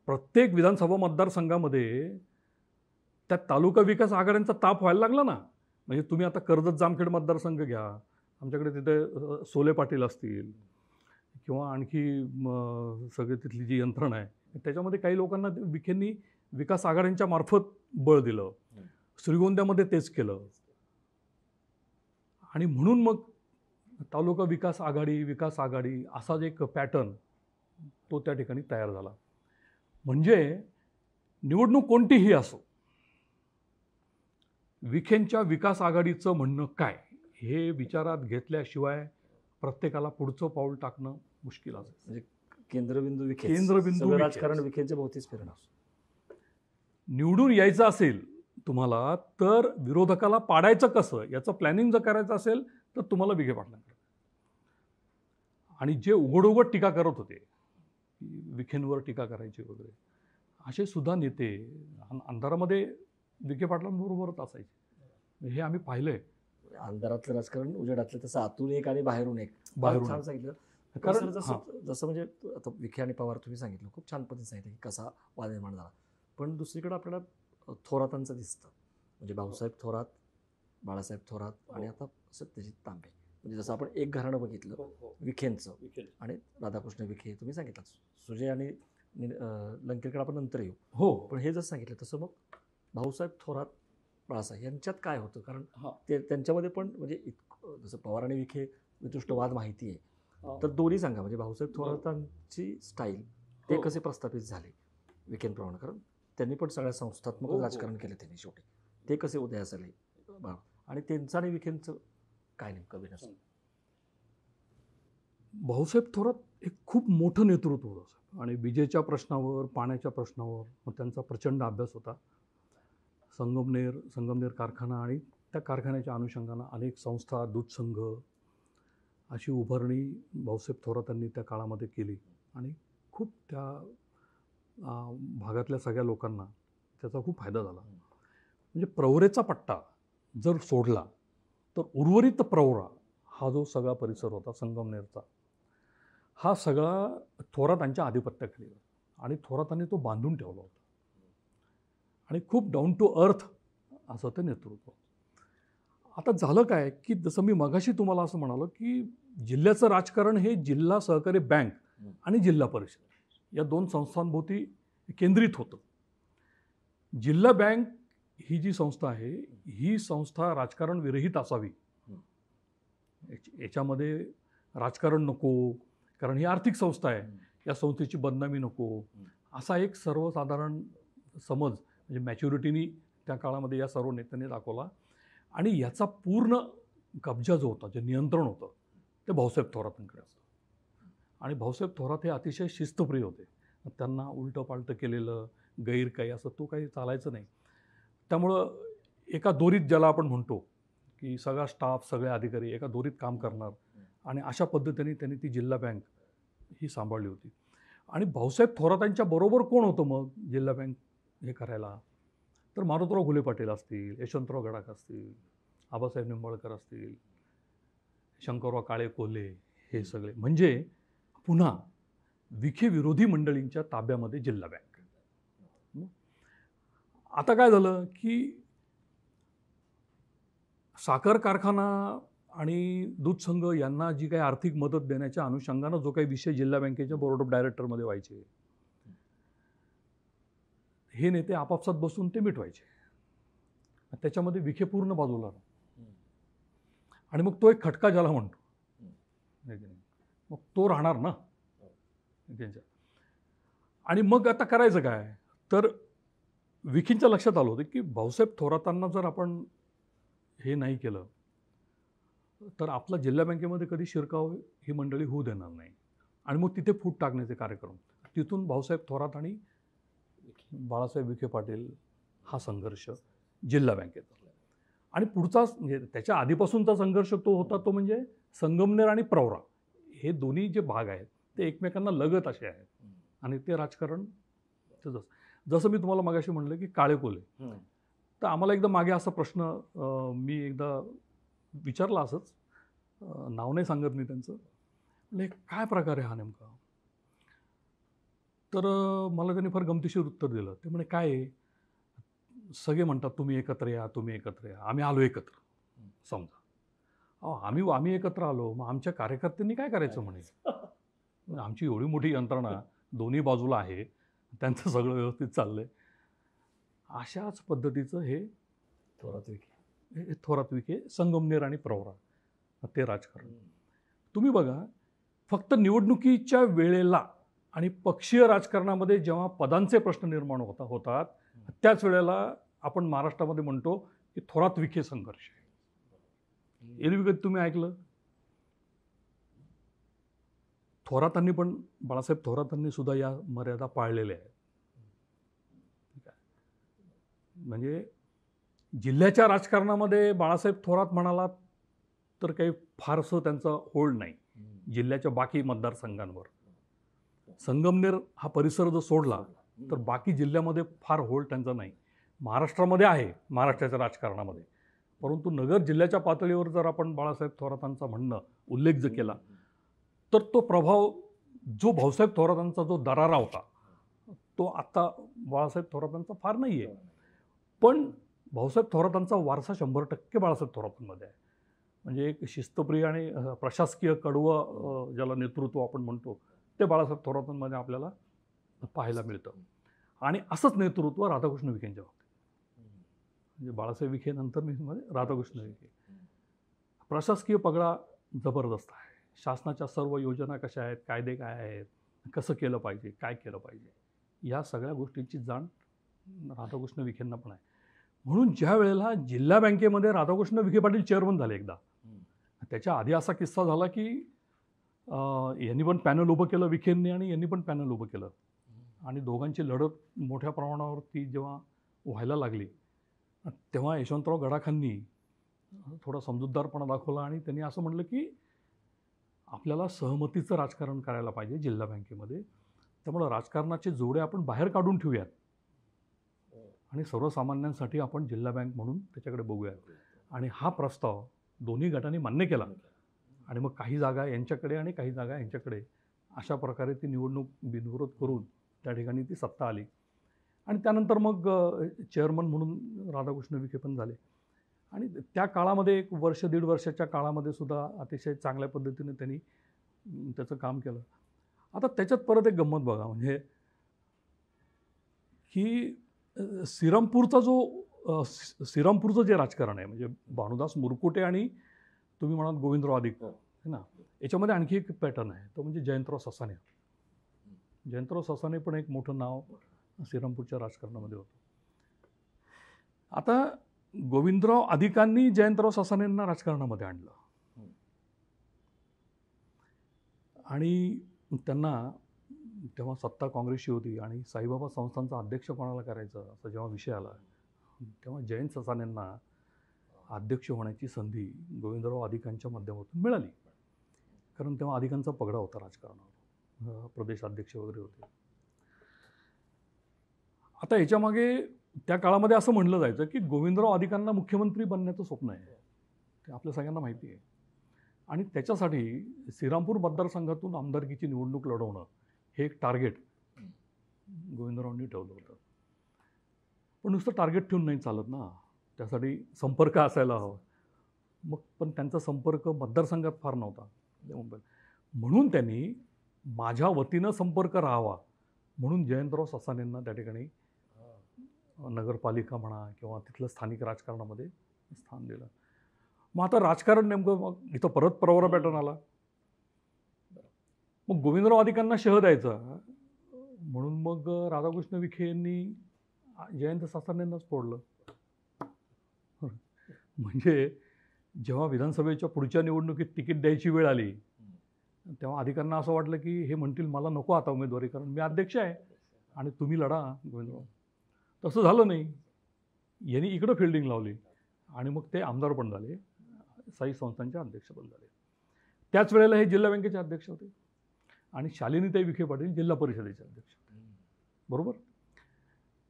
प्रत्येक विधानसभा मतदारसंघामध्ये त्या तालुका विकास आघाड्यांचा ताप व्हायला लागला ना. म्हणजे तुम्ही आता कर्जत जामखेड मतदारसंघ घ्या, आमच्याकडे तिथे सोले पाटील असतील किंवा आणखी सगळे तिथली जी यंत्रणा आहे त्याच्यामध्ये काही लोकांना विखेंनी विकास आघाड्यांच्या मार्फत बळ दिलं. श्रीगोंद्यामध्ये तेच केलं. आणि म्हणून मग तालुका विकास आघाडी असा जे एक पॅटर्न तो त्या ठिकाणी तयार झाला. म्हणजे निवडणूक कोणतीही असो, विखेंच्या विकास आघाडीचं म्हणणं काय हे विचारात घेतल्याशिवाय प्रत्येकाला पुढचं पाऊल टाकणं मुश्किल असेल. म्हणजे केंद्रबिंदू विखे, केंद्रबिंदू सगळं विखेच. राजकारण विखेच्या भोवतीच फिरणार. निवडून यायचं असेल तुम्हाला तर विरोधकाला पाडायचं कसं याचं प्लॅनिंग जर करायचं असेल तर तुम्हाला विखे पाटलांकडे. आणि जे उघड उघड टीका करत होते, विखेंवर टीका करायची वगैरे, असे सुद्धा नेते अंधारामध्ये विखे पाटलांबरोबरच असायचे. हे आम्ही पाहिलंय. अंधारातलं राजकारण उजेडातलं, तसं आतून एक आणि बाहेरून एक. बाहेरून छान एक. सांगितलं. कारण कारण जसं म्हणजे आता विखे आणि पवार तुम्ही सांगितलं, खूप छान पद्धतीने सांगितलं की कसा वाद निर्माण झाला. पण दुसरीकडे आपल्याला थोरातांचं दिसतं, म्हणजे भाऊसाहेब थोरात, बाळासाहेब थोरात आणि आता सत्यजित तांबे. म्हणजे जसं आपण एक घराणं बघितलं विखेंचं आणि राधाकृष्ण विखे तुम्ही सांगितलं. सुजय आणि लंकेकडे आपण नंतर येऊ. हो, पण हे जसं सांगितलं तसं मग भाऊसाहेब थोरात, बाळासाहेब यांच्यात काय होतं? कारण ते त्यांच्यामध्ये पण म्हणजे जसं पवार आणि विखे वितुष्ट वाद माहिती आहे, तर दोन्ही सांगा. म्हणजे भाऊसाहेब थोरातांची स्टाईल ते कसे प्रस्थापित झाले विखेंप्रमाणे? कारण त्यांनी पण सगळ्या संस्थात्मक राजकारण केलं त्यांनी शेवटी. ते कसे उदयास आले आणि त्यांचं आणि विखेंचं काय नेमकं बिनस? भाऊसाहेब थोरात एक खूप मोठं नेतृत्व होतं आणि विजेच्या प्रश्नावर, पाण्याच्या प्रश्नावर मग त्यांचा प्रचंड अभ्यास होता. संगमनेर कारखाना आणि त्या कारखान्याच्या अनुषंगानं अनेक संस्था, दूध संघ अशी उभारणी भाऊसाहेब थोरातांनी त्या काळामध्ये केली आणि खूप त्या भागातल्या सगळ्या लोकांना त्याचा खूप फायदा झाला. म्हणजे प्रवरेचा पट्टा जर सोडला तर उर्वरित प्रवरा हा जो सगळा परिसर होता संगमनेरचा, हा सगळा थोरातांच्या आधिपत्याखाली होता आणि थोरातांनी तो बांधून ठेवला होता आणि खूप डाऊन टू अर्थ असं ते नेतृत्व. आता झालं काय की जसं मी मगाशी तुम्हाला असं म्हणालो की जिल्ह्याचं राजकारण हे जिल्हा सहकारी बँक आणि जिल्हा परिषद या दोन संस्थांभोवती केंद्रित होतं. जिल्हा बँक ही जी संस्था आहे ही संस्था राजकारण विरहित असावी, याच्यामध्ये राजकारण नको, कारण ही आर्थिक संस्था आहे, या संस्थेची बदनामी नको, असा एक सर्वसाधारण समज म्हणजे मॅच्युरिटीनी त्या काळामध्ये या सर्व नेत्यांनी दाखवला. आणि याचा पूर्ण कब्जा जो होता, जे नियंत्रण होतं, ते भाऊसाहेब थोरातांकडे असतं. आणि भाऊसाहेब थोरात हे अतिशय शिस्तप्रिय होते. त्यांना उलटं पालटं केलेलं, गैर काही असं तो काही चालायचं नाही. त्यामुळं एका दोरीत, ज्याला आपण म्हणतो की सगळा स्टाफ, सगळे अधिकारी एका दोरीत काम करणार, आणि अशा पद्धतीने त्यांनी ती जिल्हा बँक ही सांभाळली होती. आणि भाऊसाहेब थोरातांच्या बरोबर कोण होतं मग जिल्हा बँक हे करायला? तर मारुतराव घुले पाटील असतील, यशवंतराव गडाख असतील, आबासाहेब निंबाळकर असतील, शंकरराव काळे कोल्हे, हे सगळे म्हणजे पुन्हा विखे विरोधी मंडळींच्या ताब्यामध्ये जिल्हा बँक. आता काय झालं की साखर कारखाना आणि दूध संघ यांना जी काही आर्थिक मदत देण्याच्या अनुषंगानं जो काही विषय जिल्हा बँकेच्या बोर्ड ऑफ डायरेक्टरमध्ये व्हायचे, हे नेते आपापसात बसून ते मिटवायचे. त्याच्यामध्ये विखे पूर्ण बाजूला, आणि मग तो एक खटका ज्याला म्हणतो, मग तो राहणार ना त्यांच्या. आणि मग आता करायचं काय? तर विखेंच्या लक्षात आलं होतं की भाऊसाहेब थोरातांना जर आपण हे नाही केलं तर आपला जिल्हा बँकेमध्ये कधी शिरकाव ही मंडळी होऊ देणार नाही. आणि मग तिथे फूट टाकण्याचे कार्यक्रम. तिथून भाऊसाहेब थोरात आणि बाळासाहेब विखे पाटील हा संघर्ष जिल्हा बँकेचा. आणि पुढचा म्हणजे त्याच्या आधीपासूनचा संघर्ष तो होता, तो म्हणजे संगमनेर आणि प्रवरा हे दोन्ही जे भाग आहेत ते एकमेकांना लगत असे आहेत. आणि ते राजकारण जसं मी तुम्हाला मगाशी म्हणलं की काळे कोल्हे, तर आम्हाला एकदा मागे असा प्रश्न मी एकदा विचारला, असंच नाव नाही सांगत मी त्यांचं, म्हणजे काय प्रकार आहे हा नेमका? तर मला त्यांनी फार गमतीशीर उत्तर दिलं. ते म्हणे काय आहे, सगळे म्हणतात तुम्ही एकत्र या, तुम्ही एकत्र या. आम्ही आलो एकत्र, समजा आम्ही एकत्र आलो, मग आमच्या कार्यकर्त्यांनी काय करायचं म्हणे? आमची एवढी मोठी यंत्रणा दोन्ही बाजूला आहे, त्यांचं सगळं व्यवस्थित चाललंय. अशाच पद्धतीचं हे थोरात विखे संगमनेर आणि प्रवरा ते राजकारण. तुम्ही बघा, फक्त निवडणुकीच्या वेळेला आणि पक्षीय राजकारणामध्ये जेव्हा पदांचे प्रश्न निर्माण होतात त्याच वेळेला आपण महाराष्ट्रामध्ये म्हणतो की थोरात विखे संघर्ष आहे. एरवी कधी तुम्ही ऐकलं? थोरातांनी पण बाळासाहेब थोरातांनी सुद्धा या मर्यादा पाळलेल्या आहेत. ठीक आहे. म्हणजे जिल्ह्याच्या राजकारणामध्ये बाळासाहेब थोरात म्हणाला तर काही फारसं त्यांचा होल्ड नाही जिल्ह्याच्या बाकी मतदारसंघांवर. संगमनेर हा परिसर जर सोडला तर बाकी जिल्ह्यामध्ये फार होल्ड त्यांचा नाही. महाराष्ट्रामध्ये आहे, महाराष्ट्राच्या राजकारणामध्ये, परंतु नगर जिल्ह्याच्या पातळीवर जर आपण बाळासाहेब थोरातांचा म्हणणं उल्लेख जर केला तर तो प्रभाव जो भाऊसाहेब थोरातांचा जो दरारा होता तो आता बाळासाहेब थोरातांचा फार नाही आहे. पण भाऊसाहेब थोरातांचा वारसा 100% बाळासाहेब थोरातांमध्ये आहे. म्हणजे एक शिस्तप्रिय आणि प्रशासकीय कडवं ज्याला नेतृत्व आपण म्हणतो ते बाळासाहेब थोरातांमध्ये आपल्याला पाहायला मिळतं. आणि असंच नेतृत्व राधाकृष्ण विखेंच्या बाबतीत. म्हणजे बाळासाहेब विखे नंतर मी राधाकृष्ण विखे. प्रशासकीय पगडा जबरदस्त आहे. शासनाच्या सर्व योजना कशा आहेत, कायदे काय आहेत, कसं केलं पाहिजे, काय केलं पाहिजे, या सगळ्या गोष्टींची जाण राधाकृष्ण विखेंना पण आहे. म्हणून ज्या वेळेला जिल्हा बँकेमध्ये राधाकृष्ण विखे पाटील चेअरमन झाले एकदा, त्याच्या आधी असा किस्सा झाला की यांनी पण पॅनल उभं केलं विखेंनी आणि यांनी पण पॅनल उभं केलं आणि दोघांची लढत मोठ्या प्रमाणावरती जेव्हा व्हायला लागली तेव्हा यशवंतराव गडाखांनी थोडा समजूतदारपणा दाखवला आणि त्यांनी असं म्हटलं की आपल्याला सहमतीचं राजकारण करायला पाहिजे जिल्हा बँकेमध्ये. त्यामुळं राजकारणाचे जोडे आपण बाहेर काढून ठेवूयात आणि सर्वसामान्यांसाठी आपण जिल्हा बँक म्हणून त्याच्याकडे बघूयात. आणि हा प्रस्ताव दोन्ही गटांनी मान्य केला आणि मग काही जागा यांच्याकडे आणि काही जागा यांच्याकडे अशा प्रकारे ती निवडणूक बिनविरोध करून त्या ठिकाणी ती सत्ता आली. आणि त्यानंतर मग चेअरमन म्हणून राधाकृष्ण विखे पण झाले. आणि त्या काळामध्ये एक वर्ष दीड वर्षाच्या काळामध्ये सुद्धा अतिशय चांगल्या पद्धतीने त्यांनी त्याचं काम केलं. आता त्याच्यात परत एक गंमत बघा, म्हणजे की श्रीरामपूरचं जे राजकारण आहे, म्हणजे भानुदास मुरकुटे आणि तुम्ही म्हणाल गोविंदराव अधिक है ना, याच्यामध्ये आणखी एक पॅटर्न आहे, तो म्हणजे जयंतराव ससाणे. जयंतराव ससाणे पण एक मोठं नाव श्रीरामपूरच्या राजकारणामध्ये होतं. आता गोविंदराव अधिकांनी जयंतराव ससाणेंना राजकारणामध्ये आणलं आणि त्यांना तेव्हा सत्ता काँग्रेसची होती आणि साईबाबा संस्थांचा अध्यक्ष कोणाला करायचं असं जेव्हा विषय आला तेव्हा जयंत ससाणेंना अध्यक्ष होण्याची संधी गोविंदराव अधिकांच्या माध्यमातून मिळाली. कारण तेव्हा अधिकांचा पगडा होता राजकारणावर, प्रदेशाध्यक्ष वगैरे होते. आता याच्यामागे त्या काळामध्ये असं म्हणलं जायचं की गोविंदराव अधिकांना मुख्यमंत्री बनण्याचं स्वप्न आहे, ते आपल्या सगळ्यांना माहिती आहे. आणि त्याच्यासाठी श्रीरामपूर मतदारसंघातून आमदारकीची निवडणूक लढवणं हे एक टार्गेट गोविंदरावांनी ठेवलं होतं. पण नुसतं टार्गेट ठेवून नाही चालत ना, त्यासाठी संपर्क असायला हवा. मग पण त्यांचा संपर्क मतदारसंघात फार नव्हता मुंबईत. म्हणून त्यांनी माझ्या वतीनं संपर्क राहावा म्हणून जयंतराव ससाणेंना त्या ठिकाणी नगरपालिका म्हणा किंवा तिथलं स्थानिक राजकारणामध्ये स्थान दिलं. मग आता राजकारण नेमकं मग इथं परत प्रवरा पॅटर्न आला. मग गोविंदराव अधिकांना शह द्यायचा म्हणून मग राधाकृष्ण विखे यांनी जयंत ससाणेंनाच फोडलं. म्हणजे जेव्हा विधानसभेच्या पुढच्या निवडणुकीत तिकीट द्यायची वेळ आली तेव्हा अधिकाऱ्यांना असं वाटलं की हे म्हणतील मला नको आता उमेदवारी, कारण मी अध्यक्ष आहे आणि तुम्ही लढा गोविंदराव. तसं झालं नाही. यांनी इकडं फिल्डिंग लावली आणि मग ते आमदार पण झाले, साई संस्थांचे अध्यक्ष पण झाले. त्याच वेळेला हे जिल्हा बँकेचे अध्यक्ष होते आणि शालिनीताई विखे पाटील जिल्हा परिषदेचे अध्यक्ष होते. बरोबर.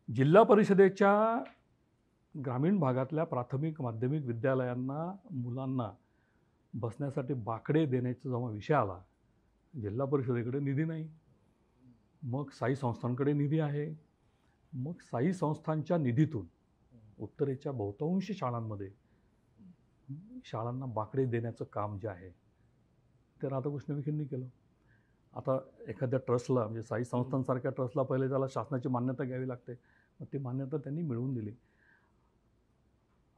जिल्हा परिषदेच्या ग्रामीण भागातल्या प्राथमिक माध्यमिक विद्यालयांना मुलांना बसण्यासाठी बाकडे देण्याचा जेव्हा विषय आला, जिल्हा परिषदेकडे निधी नाही, मग साई संस्थांकडे निधी आहे. मग साई संस्थांच्या निधीतून उत्तरेच्या बहुतांश शाळांमध्ये शाळांना बाकडे देण्याचं काम जे आहे ते राधाकृष्ण विखेंनी केलं. आता एखाद्या ट्रस्टला, म्हणजे साई संस्थांसारख्या ट्रस्टला पहिले त्याला शासनाची मान्यता घ्यावी लागते, मग ती मान्यता त्यांनी मिळवून दिली.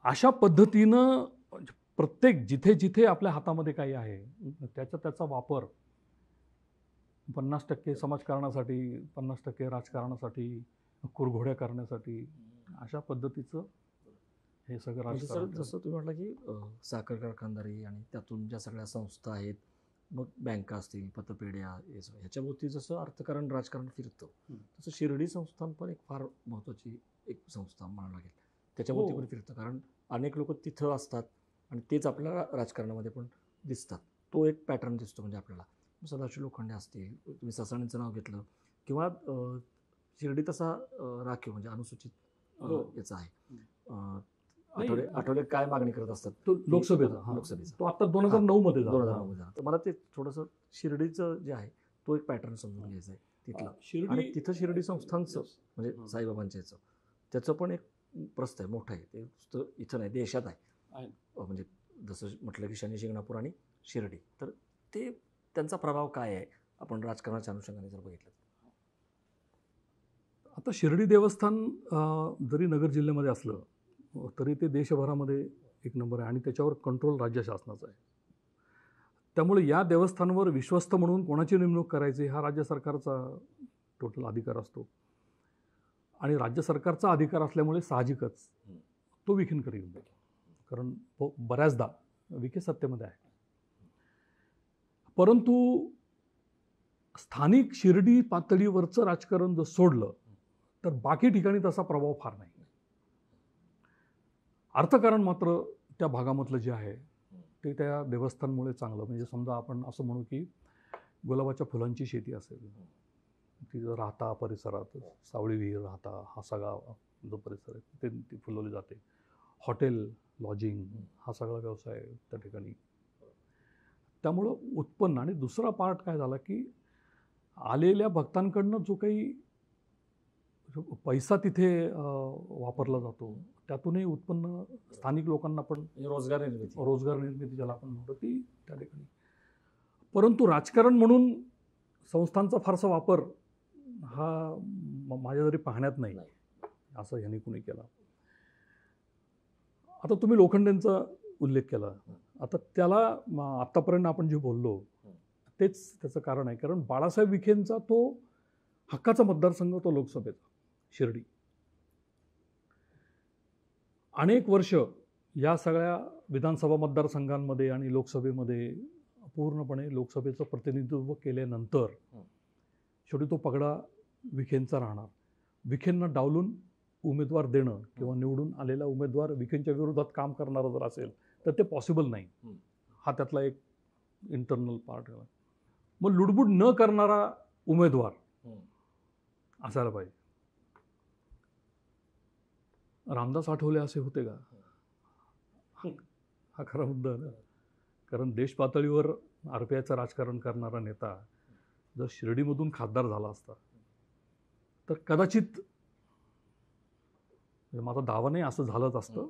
अशा पद्धतीनं प्रत्येक जिथे जिथे आपल्या हातामध्ये काही आहे त्याचा वापर 50% समाजकारणासाठी, 50% राजकारणासाठी, कुरघोड्या करण्यासाठी, अशा पद्धतीचं हे सगळं म्हणजे सर राजकारण. जसं तुम्ही म्हटलं की साखर कारखानदारी आणि त्यातून ज्या सगळ्या संस्था आहेत मग बँका असतील, पतपेढ्या, ह्याच्याभोवती जसं अर्थकारण राजकारण फिरतं तसं शिर्डी संस्थान पण एक फार महत्त्वाची एक संस्था म्हणावं लागेल. त्याच्याभोवती पण फिरतं, कारण अनेक लोक तिथं असतात आणि तेच आपल्याला राजकारणामध्ये पण दिसतात. तो एक पॅटर्न दिसतो म्हणजे आपल्याला. सदाशिव लोखंडे असतील, तुम्ही ससाणेंचं नाव घेतलं, किंवा शिर्डी तसा राखीव म्हणजे अनुसूचित याचा आहे. आठवले काय मागणी करत असतात तो लोकसभेचा तो आता 2009 मध्ये झाला. तर मला ते थोडंसं शिर्डीचं जे आहे तो एक पॅटर्न समजून घ्यायचं आहे तिथलं. आणि तिथं शिर्डी संस्थांचं म्हणजे साईबाबांच्या याचं त्याचं पण एक प्रस्थ आहे, मोठं आहे. ते नुसतं इथं नाही, देशात आहे. म्हणजे जसं म्हटलं की शनी शिंगणापूर आणि शिर्डी, तर ते त्यांचा प्रभाव काय आहे आपण राजकारणाच्या अनुषंगाने जर बघितलं. आता शिर्डी देवस्थान जरी नगर जिल्ह्यामध्ये असलं तरी ते देशभरामध्ये एक नंबर आहे आणि त्याच्यावर कंट्रोल राज्य शासनाचा आहे. त्यामुळे या देवस्थानावर विश्वस्त म्हणून कोणाची नेमणूक करायची हा राज्य सरकारचा टोटल अधिकार असतो. आणि राज्य सरकारचा अधिकार असल्यामुळे साहजिकच तो विखेंकडे येऊन जाईल, कारण बऱ्याचदा विखे सत्तेमध्ये आहे. परंतु स्थानिक शिर्डी पातळीवरचं राजकारण जर सोडलं तर बाकी ठिकाणी तसा प्रभाव फार नाही. अर्थकारण मात्र त्या भागामधलं जे आहे ते त्या देवस्थानमुळे चांगलं. म्हणजे समजा आपण असं म्हणू की गुलाबाच्या फुलांची शेती असेल, ती जर राहता परिसरात सावळी विहीर, राहता हा सगळा जो परिसर आहे ती फुलवली जाते. हॉटेल, लॉजिंग हा सगळा व्यवसाय त्या ठिकाणी. त्यामुळं उत्पन्न. आणि दुसरा पार्ट काय झाला की आलेल्या भक्तांकडनं जो काही पैसा तिथे वापरला जातो त्यातूनही उत्पन्न स्थानिक लोकांना पण रोजगार निर्मिती ज्याला आपण म्हणतो ती त्या ठिकाणी. परंतु राजकारण म्हणून संस्थांचा फारसा वापर हा माझ्या जरी पाहण्यात नाही असं ह्याने कुणी केला. आता तुम्ही लोखंडेंचा उल्लेख केला. आता त्याला आत्तापर्यंत आपण जे बोललो तेच त्याचं कारण आहे. कारण बाळासाहेब विखेंचा तो हक्काचा मतदारसंघ तो लोकसभेचा शिर्डी. अनेक वर्ष या सगळ्या विधानसभा मतदारसंघांमध्ये आणि लोकसभेमध्ये पूर्णपणे लोकसभेचं प्रतिनिधित्व केल्यानंतर शेवटी तो पगडा विखेंचा राहणार. विखेंना डावलून उमेदवार देणं किंवा निवडून आलेला उमेदवार विखेंच्या विरोधात काम करणारा जर असेल तर ते पॉसिबल नाही. हा त्यातला एक इंटरनल पार्ट आहे. मग लुडबुड न करणारा उमेदवार असायला पाहिजे. रामदास आठवले असे होते का? हा खरा मुद्दा ना. कारण देश पातळीवर RPIचं राजकारण करणारा नेता जर शिर्डीमधून खासदार झाला असता तर कदाचित माझा दावा नाही असं झालंच असतं.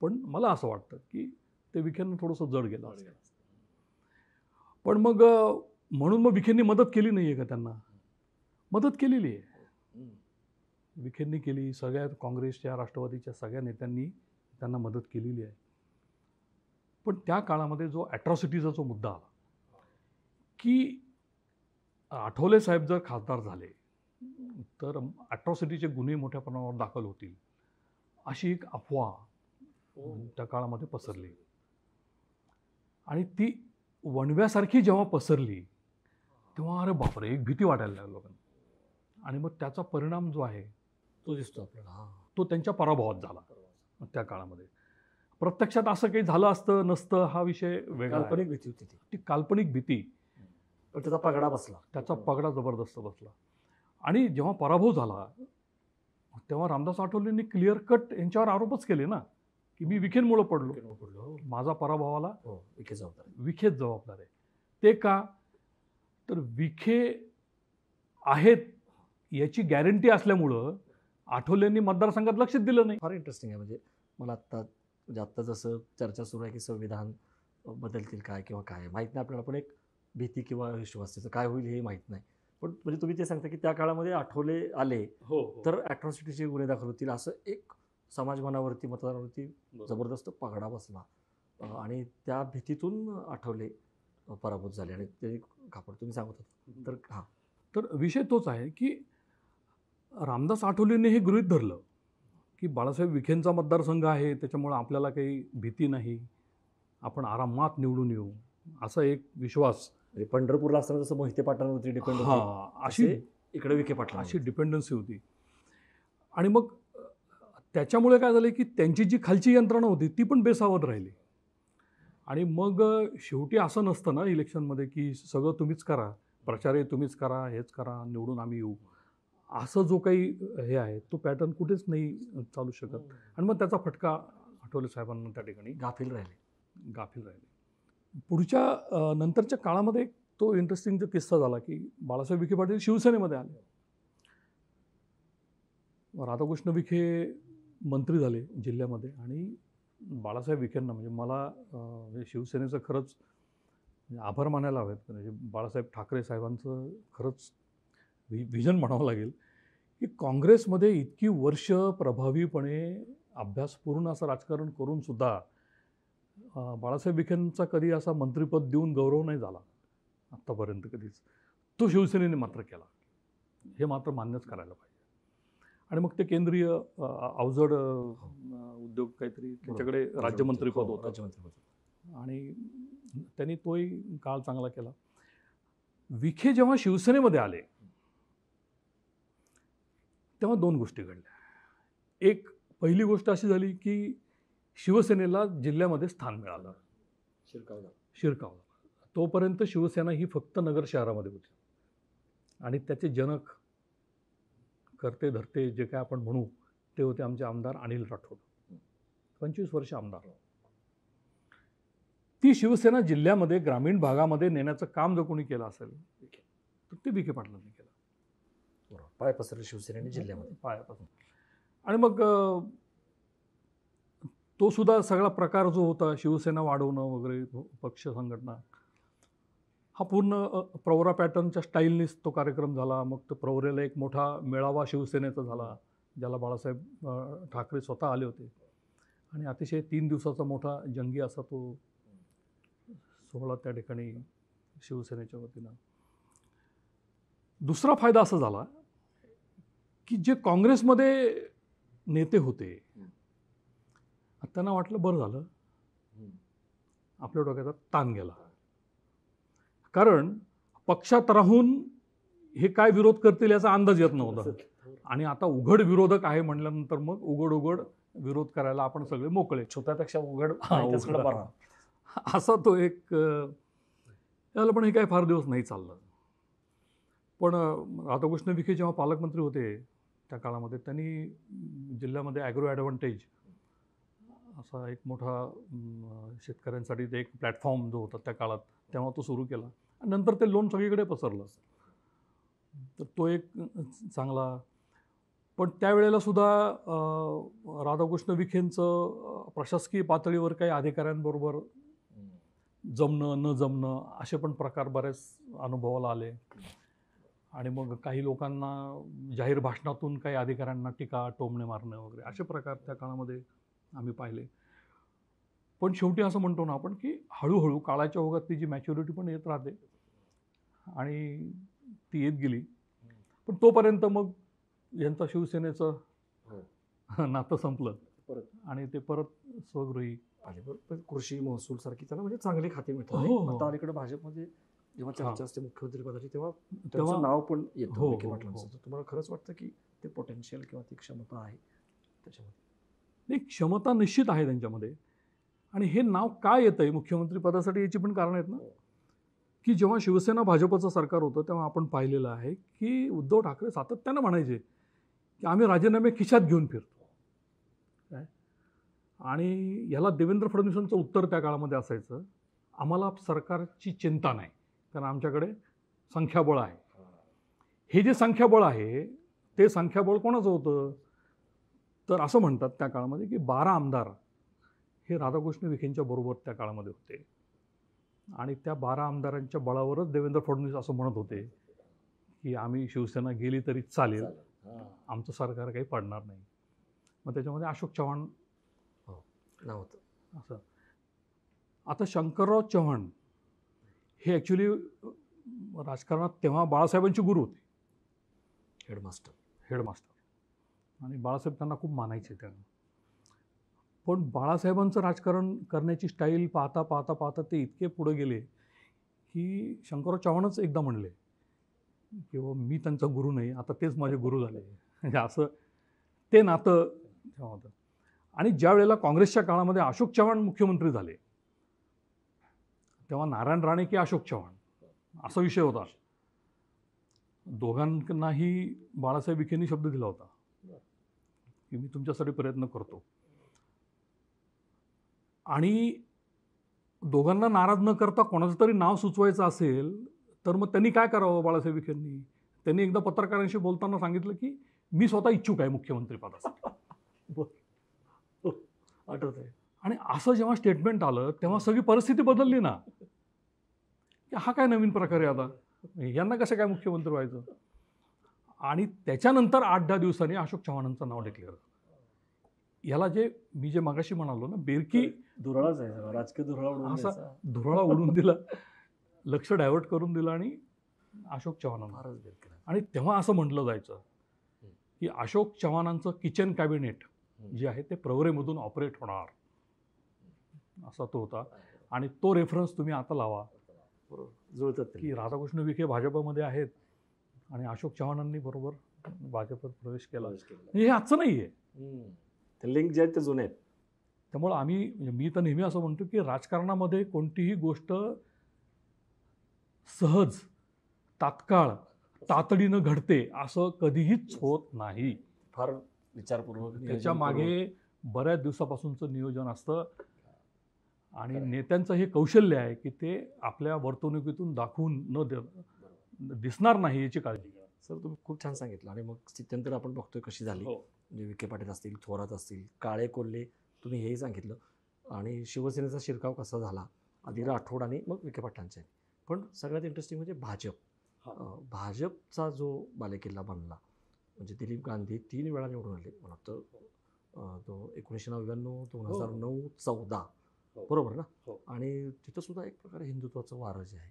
पण मला असं वाटतं की ते विखेंना थोडंसं जड गेलं असतं. पण मग म्हणून मग विखेंनी मदत केली नाही आहे का? त्यांना मदत केलेली आहे. विखेंनी केली. सगळ्या काँग्रेसच्या, राष्ट्रवादीच्या सगळ्या नेत्यांनी त्यांना मदत केलेली आहे. पण त्या काळामध्ये जो ॲट्रॉसिटीचा जो मुद्दा आला की आठवले साहेब जर खासदार झाले तर ॲट्रॉसिटीचे गुन्हे मोठ्या प्रमाणावर दाखल होतील अशी एक अफवा त्या काळामध्ये पसरली. आणि ती वणव्यासारखी जेव्हा पसरली तेव्हा अरे बापरे एक भीती वाटायला लागली लोकांना. आणि मग त्याचा परिणाम जो आहे तो दिसतो आपल्याला. तो त्यांच्या पराभवात झाला त्या काळामध्ये. प्रत्यक्षात असं काही झालं असतं नसतं हा विषय वेगळा. काल्पनिक भीती होती ती काल्पनिक भीती. पण त्याचा पगडा बसला. त्याचा पगडा जबरदस्त बसला. आणि जेव्हा पराभव झाला तेव्हा रामदास आठवलेंनी क्लिअर कट यांच्यावर आरोपच केले ना की मी विखेंमुळं पडलो, माझा पराभवाला विखेच जबाबदार आहे. ते का? तर विखे आहेत याची गॅरंटी असल्यामुळं आठवलेंनी मतदारसंघात लक्ष दिलं नाही. फार इंटरेस्टिंग आहे. म्हणजे मला आत्ता जसं चर्चा सुरू आहे की संविधान बदलतील काय किंवा काय माहीत नाही आपल्याला, पण एक भीती किंवा विश्वास त्याचं काय होईल हे माहीत नाही. पण म्हणजे तुम्ही ते सांगता की त्या काळामध्ये आठवले आले तर ॲट्रॉसिटीचे गुन्हे दाखल होतील असं एक समाजमनावरती, मतदारावरती जबरदस्त पगडा बसला. आणि त्या भीतीतून आठवले पराभूत झाले आणि ते कापड तुम्ही सांगत होता. तर हां, तर विषय तोच आहे की रामदास आठवलेंनी हे गृहीत धरलं की बाळासाहेब विखेंचा मतदारसंघ आहे त्याच्यामुळं आपल्याला काही भीती नाही, आपण आरामात निवडून येऊ, असा एक विश्वास म्हणजे पंढरपूरला असताना जसं मोहिते पाटलांवरती डिपेंड होते हां, अशी इकडे विखे पाटला अशी डिपेंडन्सी होती. आणि मग त्याच्यामुळे काय झालं की त्यांची जी खालची यंत्रणा होती ती पण बेसावध राहिली. आणि मग शेवटी असं नसतं ना इलेक्शनमध्ये की सगळं तुम्हीच करा, प्रचारही तुम्हीच करा, हेच करा, निवडून आम्ही येऊ. असं जो काही हे आहे तो पॅटर्न कुठेच नाही चालू शकत. आणि मग त्याचा फटका आठवले साहेबांना त्या ठिकाणी गाफील राहिले. पुढच्या नंतरच्या काळामध्ये तो इंटरेस्टिंग जो किस्सा झाला की बाळासाहेब विखे पाटील शिवसेनेमध्ये आले. राधाकृष्ण विखे मंत्री झाले जिल्ह्यामध्ये आणि बाळासाहेब विखेंना म्हणजे मला शिवसेनेचं खरंच आभार मानायला हवेत. म्हणजे बाळासाहेब ठाकरे साहेबांचं खरंच व्हिजन म्हणावं लागेल की काँग्रेसमध्ये इतकी वर्ष प्रभावीपणे अभ्यासपूर्ण असं राजकारण करून सुद्धा बाळासाहेब विखेंचा कधी असा मंत्रिपद देऊन गौरव नाही झाला आत्तापर्यंत कधीच. तो शिवसेनेने मात्र केला, हे मात्र मान्यच करायला पाहिजे. आणि मग ते केंद्रीय अवजड उद्योग काहीतरी त्यांच्याकडे राज्यमंत्रीपद होतं आणि त्यांनी तोही काळ चांगला केला. विखे जेव्हा शिवसेनेमध्ये आले तेव्हा दोन गोष्टी घडल्या. एक पहिली गोष्ट अशी झाली की शिवसेनेला जिल्ह्यामध्ये स्थान मिळालं, शिरकावला. तोपर्यंत शिवसेना ही फक्त नगर शहरामध्ये होती आणि त्याचे जनक करते धरते जे काय आपण म्हणू ते होते आमचे आमदार अनिल राठोड. 25 वर्ष आमदार. ती शिवसेना जिल्ह्यामध्ये ग्रामीण भागामध्ये नेण्याचं काम जर कोणी केलं असेल तर ते विखे पाटलांनी केलं. पाय पसरले शिवसेनेने जिल्ह्यामध्ये पायापासून. आणि मग तो सुद्धा सगळा प्रकार जो होता शिवसेना वाढवणं वगैरे पक्ष संघटना हा पूर्ण प्रवरा पॅटर्नच्या स्टाईलनीच तो कार्यक्रम झाला. मग तो प्रवरेला एक मोठा मेळावा शिवसेनेचा झाला ज्याला बाळासाहेब ठाकरे स्वतः आले होते आणि अतिशय 3 दिवसाचा मोठा जंगी असा तो सोहळा त्या ठिकाणी शिवसेनेच्या वतीनं. दुसरा फायदा असा झाला की जे काँग्रेसमध्ये नेते होते त्यांना वाटलं बरं झालं आपल्या डोक्याचा ताण गेला. कारण पक्षात राहून हे काय विरोध करतील याचा अंदाज येत नव्हता आणि आता उघड विरोधक आहे म्हटल्यानंतर मग उघड विरोध करायला आपण सगळे मोकळे. छोट्यापेक्षा उघड असा तो एक त्याला. पण हे काय फार दिवस नाही चाललं. पण राधाकृष्ण विखे जेव्हा पालकमंत्री होते त्या काळामध्ये त्यांनी जिल्ह्यामध्ये ॲग्रो ॲडव्हान्टेज असा एक मोठा शेतकऱ्यांसाठी ते एक प्लॅटफॉर्म जो होता त्या काळात तेव्हा तो सुरू केला. नंतर ते लोन सगळीकडे पसरलं. तर तो एक चांगला. पण त्यावेळेला सुद्धा राधाकृष्ण विखेंचं प्रशासकीय पातळीवर काही अधिकाऱ्यांबरोबर जमणं न जमणं असे पण प्रकार बरेच अनुभवाला आले. आणि मग काही लोकांना जाहीर भाषणातून काही अधिकाऱ्यांना टीका टोमणे मारणं वगैरे असे प्रकार त्या काळामध्ये आम्ही पाहिले. पण शेवटी असं म्हणतो ना आपण की हळूहळू काळाच्या ओघात ती जी मॅच्युरिटी पण येत राहते आणि ती येत गेली. पण तोपर्यंत मग यांचं शिवसेनेचं नातं संपलं परत आणि ते परत स्वगृही आले. कृषी महसूल सारखी त्यांना म्हणजे चांगली खाती मिळतात. आता अलीकडे भाजपमध्ये जेव्हा चर्चा असते मुख्यमंत्री पदाची तेव्हा त्यांचं नाव पण येतं विखे पाटलांचं. तुम्हाला खरंच वाटतं की ते पोटेन्शियल किंवा ती क्षमता आहे त्याच्यामध्ये? नाही, क्षमता निश्चित आहे त्यांच्यामध्ये. आणि हे नाव काय येतं आहे मुख्यमंत्री पदासाठी याची पण कारणं आहेत ना. की जेव्हा शिवसेना भाजपचं सरकार होतं तेव्हा आपण पाहिलेलं आहे की उद्धव ठाकरे सातत्यानं म्हणायचे की आम्ही राजीनामे खिशात घेऊन फिरतो काय. आणि याला देवेंद्र फडणवीसांचं उत्तर त्या काळामध्ये असायचं आम्हाला सरकारची चिंता नाही कारण आमच्याकडे संख्याबळ आहे. हे जे संख्याबळ आहे ते संख्याबळ कोणाचं होतं तर असं म्हणतात त्या काळामध्ये की 12 आमदार हे राधाकृष्ण विखेंच्या बरोबर त्या काळामध्ये होते आणि त्या 12 आमदारांच्या बळावरच देवेंद्र फडणवीस असं म्हणत होते की आम्ही शिवसेना गेली तरी चालेल, आमचं सरकार काही पडणार नाही. मग त्याच्यामध्ये अशोक चव्हाण नाव होतं असं. आता शंकरराव चव्हाण हे ॲक्च्युली राजकारणात तेव्हा बाळासाहेबांची गुरु होते, हेडमास्टर. आणि बाळासाहेब त्यांना खूप मानायचे त्यांना. पण बाळासाहेबांचं राजकारण करण्याची स्टाईल पाहता ते इतके पुढे गेले की शंकरराव चव्हाणच एकदा म्हणले किंवा मी त्यांचा गुरु नाही, आता तेच माझे गुरु झाले. म्हणजे असं ते नातं तेव्हा होतं. आणि ज्या वेळेला काँग्रेसच्या काळामध्ये अशोक चव्हाण मुख्यमंत्री झाले, तेव्हा नारायण राणे की अशोक चव्हाण असा विषय होता. दोघांनाही बाळासाहेब विखेंनी शब्द दिला होता की मी तुमच्यासाठी प्रयत्न करतो. आणि दोघांना नाराज न करता कोणाचं तरी नाव सुचवायचं असेल तर मग त्यांनी काय करावं? बाळासाहेब विखेंनी त्यांनी एकदा पत्रकारांशी बोलताना सांगितलं की मी स्वतः इच्छुक आहे मुख्यमंत्री पदासाठी. आठवत आहे. आणि असं जेव्हा स्टेटमेंट आलं तेव्हा सगळी परिस्थिती बदलली ना, की हा काय नवीन प्रकार आहे, आता यांना कसं काय मुख्यमंत्री व्हायचं. आणि त्याच्यानंतर 8-10 दिवसांनी अशोक चव्हाणांचं नाव डिक्लेअर झालं. याला जे मी जे मगाशी म्हणालो ना, बेरकी धुरळाच आहे, राजकीय धुरळा उडवून असा द्यायचा. धुरळा उडून दिला, लक्ष डायव्हर्ट करून दिलं आणि अशोक चव्हाणांना. फारच बेरकी आहे. आणि तेव्हा असं म्हटलं जायचं की अशोक चव्हाणांचं किचन कॅबिनेट जे आहे ते प्रवरेमधून ऑपरेट होणार, असा तो होता. आणि तो रेफरन्स तुम्ही आता लावा बरोबर जुळतात ते. की राधाकृष्ण विखे भाजपमध्ये आहेत आणि अशोक चव्हाणांनी बरोबर भाजपत प्रवेश केला. हे आजचं नाही आहे. ते लिंक जे आहेत ते जुने आहेत. त्यामुळं आम्ही म्हणजे मी तर नेहमी असं म्हणतो की राजकारणामध्ये कोणतीही गोष्ट सहज तात्काळ तातडीनं घडते असं कधीहीच होत नाही. फार विचारपूर्वक नियोजन त्याच्या करून. मागे बऱ्याच दिवसापासूनचं नियोजन असतं. आणि नेत्यांचं हे कौशल्य आहे की ते आपल्या वर्तणुकीतून दाखवून दिसणार नाही याची काळजी घ्या. सर तुम्ही खूप छान सांगितलं. आणि मग स्थित्यंतर आपण बघतोय कशी झाली. हो. म्हणजे विखे पाटील असतील, थोरात असतील, काळे कोल्हे, तुम्ही हेही सांगितलं. आणि शिवसेनेचा शिरकाव कसा झाला, आधी राठोड आणि मग विखे पाटलांचे. पण सगळ्यात इंटरेस्टिंग म्हणजे भाजपचा जो बालेकिल्ला बनला. म्हणजे दिलीप गांधी 3 वेळा निवडून आले. मला वाटतं तो 1999, 2009, 14 बरोबर ना. आणि तिथं सुद्धा एक प्रकारे हिंदुत्वाचं वारं जे आहे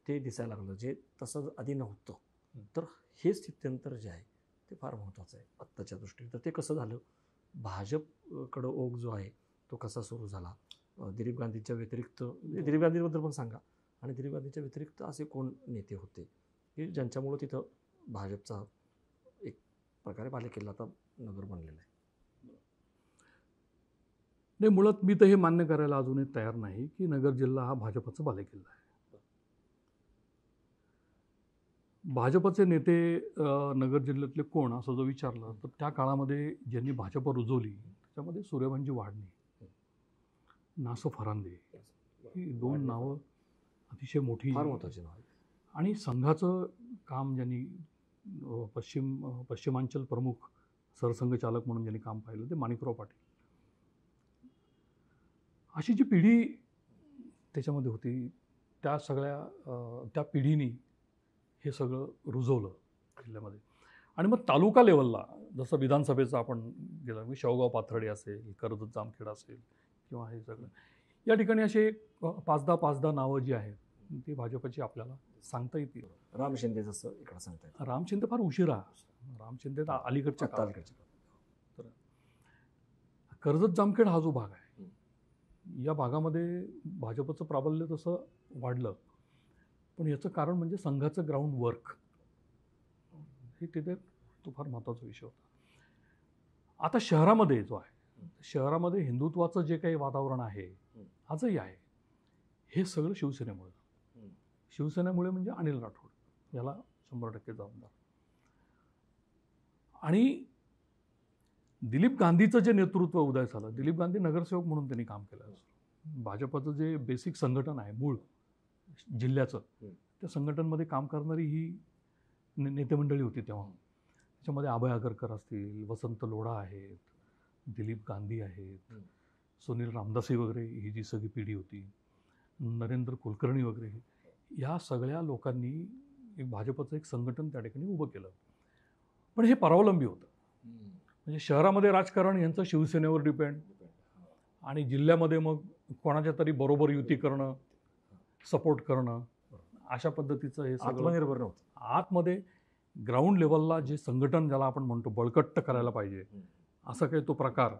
ते दिसायला लागलं, जे तसं आधी नव्हतं. तर हे स्थित्यंतर जे आहे ते फार महत्त्वाचं आहे आत्ताच्या दृष्टीने. तर ते कसं झालं, भाजपकडं ओघ जो आहे तो कसा सुरू झाला. दिलीप गांधीच्या व्यतिरिक्त, दिलीप गांधीबद्दल पण सांगा. आणि दिलीप गांधीच्या व्यतिरिक्त असे कोण नेते होते की ज्यांच्यामुळं तिथं भाजपचा एक प्रकारे बालेकिल्ला आता नगर बनलेला आहे. नाही, मुळात मी तर हे मान्य करायला अजूनही तयार नाही की नगर जिल्हा हा भाजपचा बालेकिल्ला आहे. भाजपचे नेते नगर जिल्ह्यातले कोण असं जर विचारलं तर त्या काळामध्ये ज्यांनी भाजप रुजवली त्याच्यामध्ये सूर्यभानजी वाडणे, नासो फरांदे ही 2 नावं अतिशय मोठी, फार महत्त्वाची नाव आहे. आणि संघाचं काम ज्यांनी पश्चिमांचल प्रमुख सरसंघचालक म्हणून ज्यांनी काम पाहिलं ते माणिकराव पाटील. अशी जी पिढी त्याच्यामध्ये होती त्या सगळ्या त्या पिढीनी हे सगळं रुजवलं जिल्ह्यामध्ये. आणि मग तालुका लेवलला जसं विधानसभेचं आपण गेलं की शेवगाव पाथर्डी असेल, कर्जत जामखेड असेल किंवा हे सगळं या ठिकाणी असे 5-10 नावं जी आहेत ती भाजपची आपल्याला सांगता येतील. राम शिंदे जसं इकडं सांगता येतं. राम शिंदे फार उशिरा, राम शिंदे तर अलीकडच्या काळात. तर कर्जत जामखेड हा जो भाग आहे या भागामध्ये भाजपचं प्राबल्य तसं वाढलं. पण याचं कारण म्हणजे संघाचं ग्राउंड वर्क हे तिथे तो फार महत्त्वाचा विषय होता. आता शहरामध्ये जो आहे, शहरामध्ये हिंदुत्वाचं जे काही वातावरण आहे आजही आहे, हे सगळं शिवसेनेमुळे. शिवसेनेमुळे म्हणजे अनिल राठोड याला 100% जबाबदार. आणि दिलीप गांधीचं जे नेतृत्व उदय झालं, दिलीप गांधी नगरसेवक म्हणून त्यांनी काम केलं. भाजपचं जे बेसिक संघटन आहे मूळ जिल्ह्याचं, त्या संघटनमध्ये काम करणारी ही नेतेमंडळी होती तेव्हा. त्याच्यामध्ये अभय आगरकर असतील, वसंत लोढा आहेत, दिलीप गांधी आहेत, सुनील रामदासी वगैरे ही जी सगळी पिढी होती, नरेंद्र कुलकर्णी वगैरे, या सगळ्या लोकांनी एक भाजपचं एक संघटन त्या ठिकाणी उभं केलं. पण हे परावलंबी होतं. म्हणजे शहरामध्ये राजकारण यांचं शिवसेनेवर डिपेंड, आणि जिल्ह्यामध्ये मग कोणाच्या तरी बरोबर युती करणं, सपोर्ट करणं, अशा पद्धतीचं हे सगळं आत्मनिर्भर नव्हतं. आतमध्ये ग्राउंड लेवलला जे संघटन ज्याला आपण म्हणतो बळकट्ट करायला पाहिजे असा काही तो प्रकार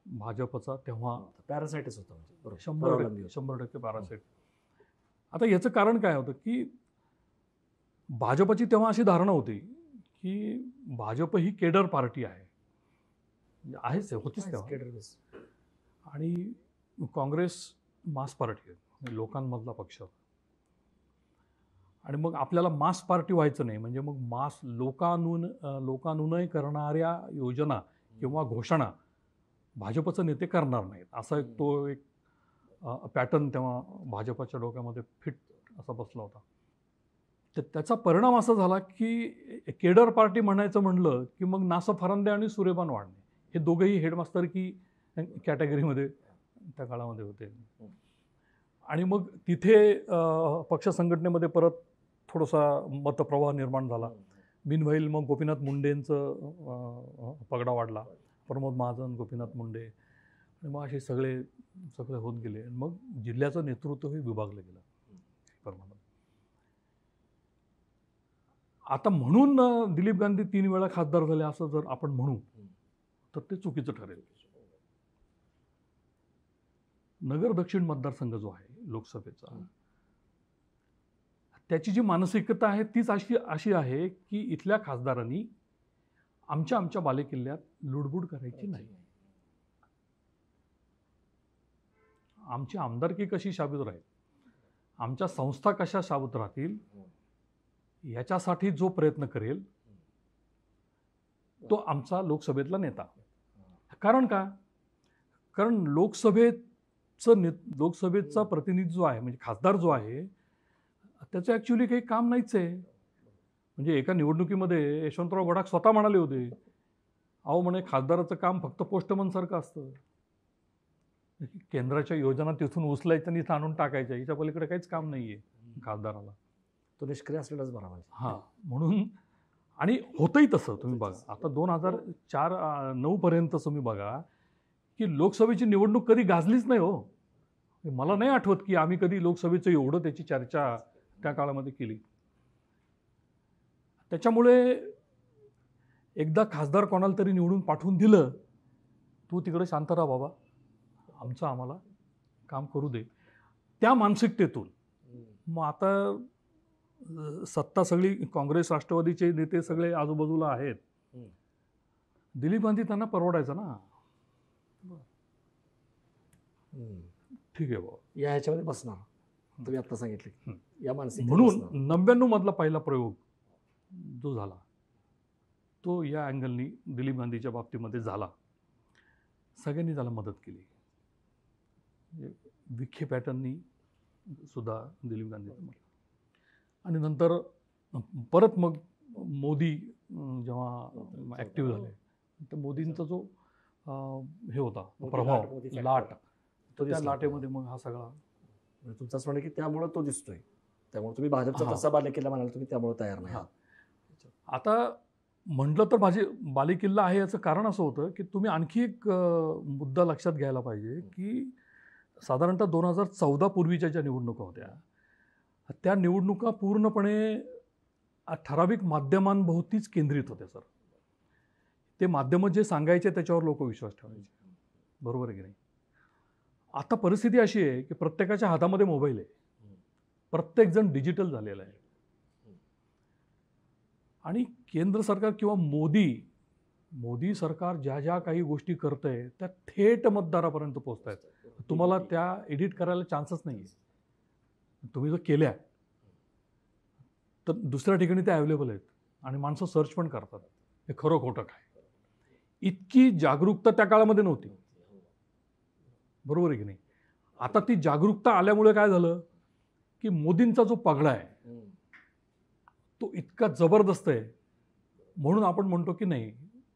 भाजपचा तेव्हा पॅरासाइटच होता. म्हणजे 100% पॅरासाईट. आता याचं कारण काय होतं की भाजपची तेव्हा अशी धारणा होती की भाजप ही केडर पार्टी आहे, आहेच होतीच तेव्हा, केडर बेस. आणि काँग्रेस मास पार्टी आहे, म्हणजे लोकांमधला पक्ष. आणि मग आपल्याला मास पार्टी व्हायचं नाही, म्हणजे मग मास लोकानुनय करणाऱ्या योजना किंवा घोषणा भाजपचे नेते करणार नाहीत, असा एक पॅटर्न तेव्हा भाजपच्या डोक्यामध्ये फिट असा बसला होता. तर त्याचा परिणाम असा झाला की केडर पार्टी म्हणायचं म्हणलं की मग नासा फरांदे आणि सुरेबान वाढणे हे दोघेही हेडमास्टर की कॅटेगरीमध्ये त्या काळामध्ये होते. आणि मग तिथे पक्ष संघटनेमध्ये परत थोडासा मतप्रवाह निर्माण झाला. बिनवाईल मग गोपीनाथ मुंडेंचं पगडा वाढला, प्रमोद महाजन, गोपीनाथ मुंडे, आणि मग असे सगळे होत गेले. मग जिल्ह्याचं नेतृत्वही विभागलं गेलं प्रमाणात. आता म्हणून दिलीप गांधी 3 वेळा खासदार झाले असं जर आपण म्हणू तर ते चुकीचं ठरेल. नगर दक्षिण मतदारसंघ जो आहे लोकसभेचा, त्याची जी मानसिकता आहे तीच अशी आहे की इथल्या खासदारांनी आमच्या बालेकिल्ल्यात लुडबुड करायची नाही. आमची आमदारकी कशी शाबूत राहील, आमच्या संस्था कशा शाबूत राहतील, याच्यासाठी जो प्रयत्न करेल तो आमचा लोकसभेतला नेता. कारण का? कारण लोकसभेचा प्रतिनिधी जो आहे, म्हणजे खासदार जो आहे, त्याचं ॲक्च्युली काही काम नाहीच आहे. म्हणजे एका निवडणुकीमध्ये यशवंतराव गडाख स्वतः म्हणाले होते, अहो म्हणे खासदाराचं काम फक्त पोस्टमनसारखं असतं, केंद्राच्या योजना तिथून उचलायचं आणि इथं आणून टाकायच्या, याच्या पलीकडे काहीच काम नाही आहे खासदाराला. तो निष्क्रिय असलेलाच बरा म्हणजे. हां, म्हणून आणि होतंही तसं. तुम्ही बघा आता 2004-09 पर्यंत तुम्ही बघा की लोकसभेची निवडणूक कधी गाजलीच नाही हो. मला नाही आठवत की आम्ही कधी लोकसभेचं एवढं त्याची चर्चा त्या काळामध्ये केली. त्याच्यामुळे एकदा खासदार कोणाला तरी निवडून पाठवून दिलं, तू तिकडे शांत राहा बाबा, आम्हाला काम करू दे, त्या मानसिकतेतून मग आता सत्ता सगळी काँग्रेस राष्ट्रवादीचे नेते सगळे आजूबाजूला आहेत. दिलीप गांधी त्यांना परवडायचं ना. ठीक आहे बाबा, या ह्याच्यामध्ये बसणार. तुम्ही आता सांगितले या मानसिक. म्हणून 99 मधला पहिला प्रयोग जो झाला तो या अँगलनी दिलीप गांधीच्या बाबतीमध्ये झाला. सगळ्यांनी त्याला मदत केली. विखे पॅटर्ननी सुद्धा दिलीप गांधीचं म्हटलं. आणि नंतर परत मग मोदी जेव्हा ॲक्टिव्ह झाले तर मोदींचा जो हे होता प्रभाव, लाट, तर त्या लाटेमध्ये मग हा सगळा तुमचं असं म्हणणं की त्यामुळे तो दिसतोय, त्यामुळे तुम्ही भाजपचा तसा बालेकिल्ला म्हणाल, तुम्ही त्यामुळे तयार नाही. आता म्हटलं तर बालेकिल्ला आहे याचं कारण असं होतं की तुम्ही आणखी एक मुद्दा लक्षात घ्यायला पाहिजे की साधारणतः 2014 पूर्वीच्या ज्या निवडणुका होत्या त्या निवडणुका पूर्णपणे ठराविक माध्यमांभोवतीच केंद्रित होत्या सर. ते माध्यमं जे सांगायचे त्याच्यावर लोक विश्वास ठेवायचे. बरोबर आहे की नाही? आता परिस्थिती अशी आहे की प्रत्येकाच्या हातामध्ये मोबाईल आहे, प्रत्येकजण डिजिटल झालेला आहे. आणि केंद्र सरकार किंवा मोदी सरकार ज्या काही गोष्टी करतंय त्या थेट मतदारापर्यंत पोहोचत आहेत. तुम्हाला त्या एडिट करायला चान्सच नाही आहे. तुम्ही जर केल्या तर दुसऱ्या ठिकाणी त्या अवेलेबल आहेत आणि माणसं सर्च पण करतात हे खरं खोटं काय. इतकी जागरूकता त्या काळामध्ये नव्हती. बरोबर आहे की नाही? आता ती जागरूकता आल्यामुळे काय झालं की मोदींचा जो पगडा आहे तो इतका जबरदस्त आहे, म्हणून आपण म्हणतो की नाही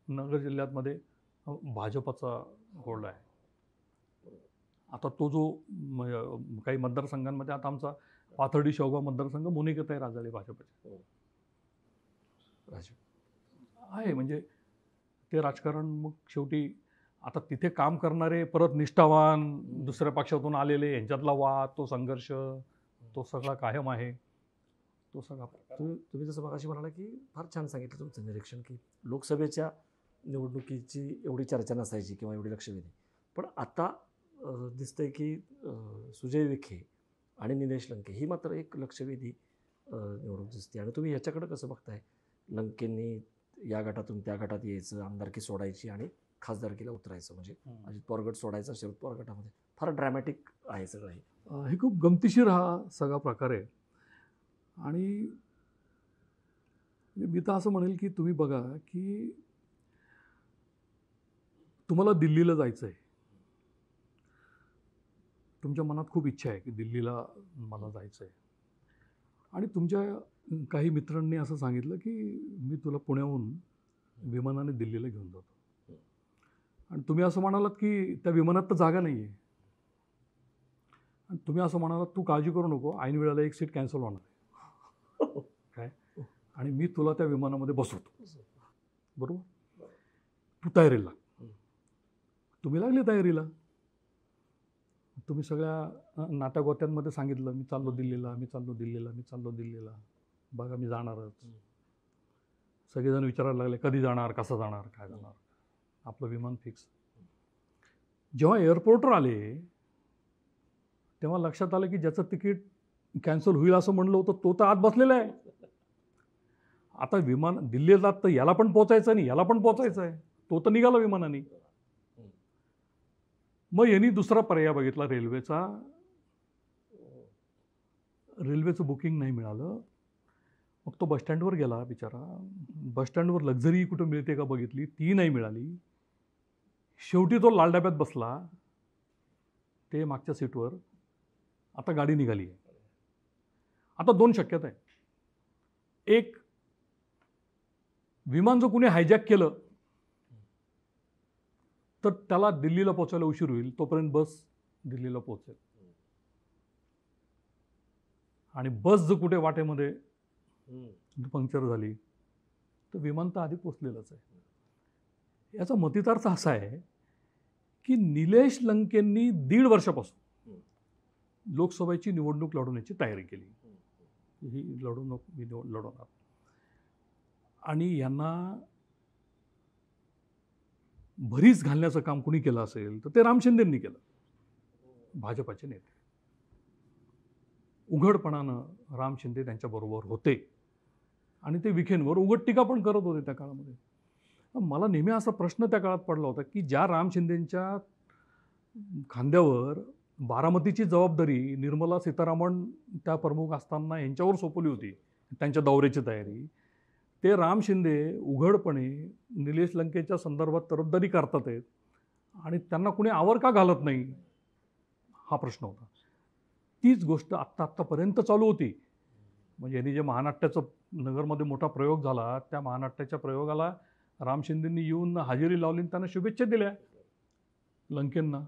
नगर जिल्ह्यामध्ये भाजपचा होल्ड आहे. आता तो जो काही मतदारसंघांमध्ये, आता आमचा पाथर्डी शेवगाव मतदारसंघ मोनिकाताई राजाळे भाजपचे आहे. म्हणजे ते राजकारण मग शेवटी आता तिथे काम करणारे परत निष्ठावान दुसऱ्या पक्षातून आलेले, यांच्यातला वाद, तो संघर्ष, तो सगळा कायम आहे. तो सगळा तुम्ही जसं मगाशी म्हणाला की फार छान सांगितलं तुमचं निरीक्षण की लोकसभेच्या निवडणुकीची एवढी चर्चा नसायची किंवा एवढी लक्ष दिली, पण आता दिसतंय की सुजय विखे आणि निलेश लंके ही मात्र एक लक्षवेधी निवडणूक दिसते. आणि तुम्ही ह्याच्याकडे कसं बघताय? लंकेंनी या गटातून त्या गटात यायचं, आमदारकी सोडायची आणि खासदारकीला उतरायचं, म्हणजे अजित पवार गट सोडायचा, शरद पवार गटामध्ये. फार ड्रॅमॅटिक आहे सगळं हे. हे खूप गमतीशीर हा सगळा प्रकार आहे. आणि मी तर असं म्हणेल की तुम्ही बघा की तुम्हाला दिल्लीला जायचं आहे, तुमच्या मनात खूप इच्छा आहे की दिल्लीला मला जायचं आहे, आणि तुमच्या काही मित्रांनी असं सांगितलं की मी तुला पुण्याहून विमानाने दिल्लीला घेऊन जातो, आणि तुम्ही असं म्हणालात की त्या विमानात तर जागा नाही आहे, आणि तुम्ही असं म्हणालात तू काळजी करू नको, ऐन वेळेला एक सीट कॅन्सल होणार आहे काय, आणि मी तुला त्या विमानामध्ये बसवतो, बरोबर? तू तयारीला लाग. तुम्ही लागले तयारीला. तुम्ही सगळ्या नाट्यगोत्यांमध्ये सांगितलं मी चाललो दिल्लीला, मी चाललो दिल्लीला, मी चाललो दिल्लीला, बघा मी जाणारच. सगळेजण विचारायला लागले कधी जाणार, कसं जाणार, काय जाणार. आपलं विमान फिक्स. जेव्हा एअरपोर्टवर आले तेव्हा लक्षात आलं की ज्याचं तिकीट कॅन्सल होईल असं म्हणलं होतं तो तर आत बसलेला आहे. आता विमान दिल्लीला तर याला पण पोचायचं नाही, याला पण पोचायचं आहे, तो तर निघाला विमानाने. मग यांनी दुसरा पर्याय बघितला रेल्वेचा. रेल्वेचं बुकिंग नाही मिळालं. मग तो बसस्टँडवर गेला बिचारा. बसस्टँडवर लक्झरी कुठं मिळते का बघितली, ती नाही मिळाली. शेवटी तो लाल डब्यात बसला, ते मागच्या सीटवर. आता गाडी निघाली आहे. आता दोन शक्यता आहे. एक, विमान जर कुणी हायजॅक केलं तर त्याला दिल्लीला पोचायला उशीर होईल, तोपर्यंत बस दिल्लीला पोहोचेल. आणि बस जर कुठे वाटेमध्ये पंक्चर झाली तर विमान तर आधी पोचलेलंच आहे. याचा मतितार्थ असा आहे की निलेश लंकेंनी 1.5 वर्षापासून लोकसभेची निवडणूक लढवण्याची तयारी केली. ही निवडणूक मी लढवणार, आणि यांना भरीस घालण्याचं काम कुणी केलं असेल तर ते राम शिंदेंनी केलं, भाजपाचे नेते. उघडपणानं राम शिंदे त्यांच्याबरोबर होते आणि ते विखेंवर उघड टीका पण करत होते त्या काळामध्ये. मला नेहमी असा प्रश्न त्या काळात पडला होता की ज्या राम शिंदेंच्या खांद्यावर बारामतीची जबाबदारी निर्मला सीतारामन त्या प्रमुख असताना यांच्यावर सोपवली होती, त्यांच्या दौऱ्याची तयारी, ते राम शिंदे उघडपणे निलेश लंकेच्या संदर्भात तरफदारी करतात आहेत आणि त्यांना कुणी आवर का घालत नाही, हा प्रश्न होता. तीच गोष्ट आत्तापर्यंत चालू होती. म्हणजे यांनी जे महानाट्याचं नगरमध्ये मोठा प्रयोग झाला, त्या महानाट्याच्या प्रयोगाला राम शिंदेंनी येऊन हजेरी लावली आणि त्यांना शुभेच्छा दिल्या लंकेंना.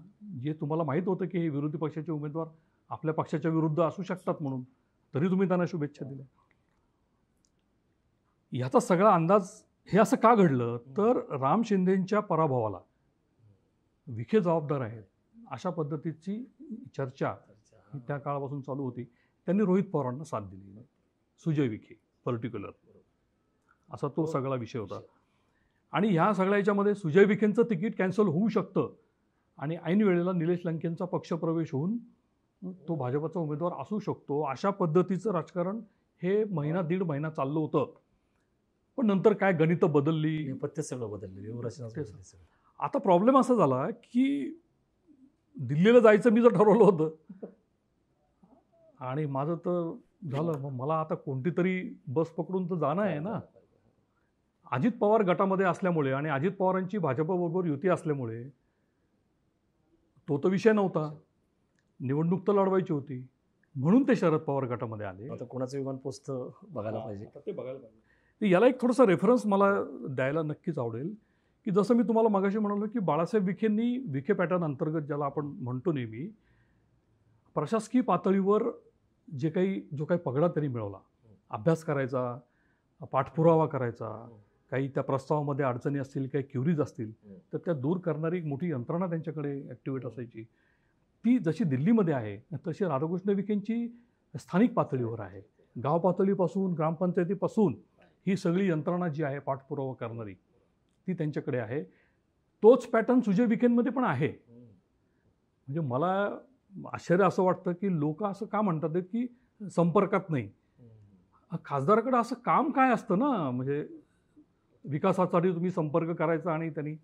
जे तुम्हाला माहीत होतं की हे विरोधी पक्षाचे उमेदवार आपल्या पक्षाच्या विरुद्ध असू शकतात म्हणून, तरी तुम्ही त्यांना शुभेच्छा दिल्या. याचा सगळा अंदाज हे असं का घडलं तर राम शिंदेंच्या पराभवाला विखे जबाबदार आहेत अशा पद्धतीची चर्चा त्या काळापासून चालू होती. त्यांनी रोहित पवारांना साथ दिली, सुजय विखे पर्टिक्युलर, असा तो सगळा विषय होता. आणि ह्या सगळ्या याच्यामध्ये सुजय विखेंचं तिकीट कॅन्सल होऊ शकतं आणि ऐन वेळेला निलेश लंकेंचा पक्षप्रवेश होऊन तो भाजपचा उमेदवार असू शकतो, अशा पद्धतीचं राजकारण हे 1.5 महिना चाललं होतं. पण नंतर काय गणितं बदलली, नेपथ्य सगळं बदललं. आता प्रॉब्लेम असा झाला की दिल्लीला जायचं मी जर ठरवलं होतं आणि माझं तर झालं, मग मला आता कोणती तरी बस पकडून तर जाणं आहे ना. अजित पवार गटामध्ये असल्यामुळे आणि अजित पवारांची भाजपबरोबर युती असल्यामुळे तो तर विषय नव्हता, निवडणूक तर लढवायची होती, म्हणून ते शरद पवार गटामध्ये आले. आता कोणाचं विमान पोचतं बघायला पाहिजे, ते बघायला पाहिजे. याला एक थोडासा रेफरन्स मला द्यायला नक्कीच आवडेल की जसं मी तुम्हाला मगाशी म्हणालो की बाळासाहेब विखेंनी विखे पॅटर्न अंतर्गत, ज्याला आपण म्हणतो नेहमी, प्रशासकीय पातळीवर जो काही पगडा त्यांनी मिळवला, अभ्यास करायचा, पाठपुरावा करायचा, काही त्या प्रस्तावामध्ये अडचणी असतील, काही क्युरीज असतील तर त्या दूर करणारी एक मोठी यंत्रणा त्यांच्याकडे ॲक्टिवेट असायची. ती जशी दिल्लीमध्ये आहे तशी राधाकृष्ण विखेंची स्थानिक पातळीवर आहे. गाव पातळीपासून ग्रामपंचायतीपासून ही सगळी यंत्रणा जी आहे पाठपुरावा करणारी, ती त्यांच्याकडे आहे. तोच पॅटर्न सुजय विखेंमध्ये पण आहे. म्हणजे मला आश्चर्य असं वाटतं की लोक असं का म्हणतात की संपर्कात नाही. खासदाराकडे असं काम काय असतं ना, म्हणजे विकासासाठी तुम्ही संपर्क करायचा आणि त्यांनी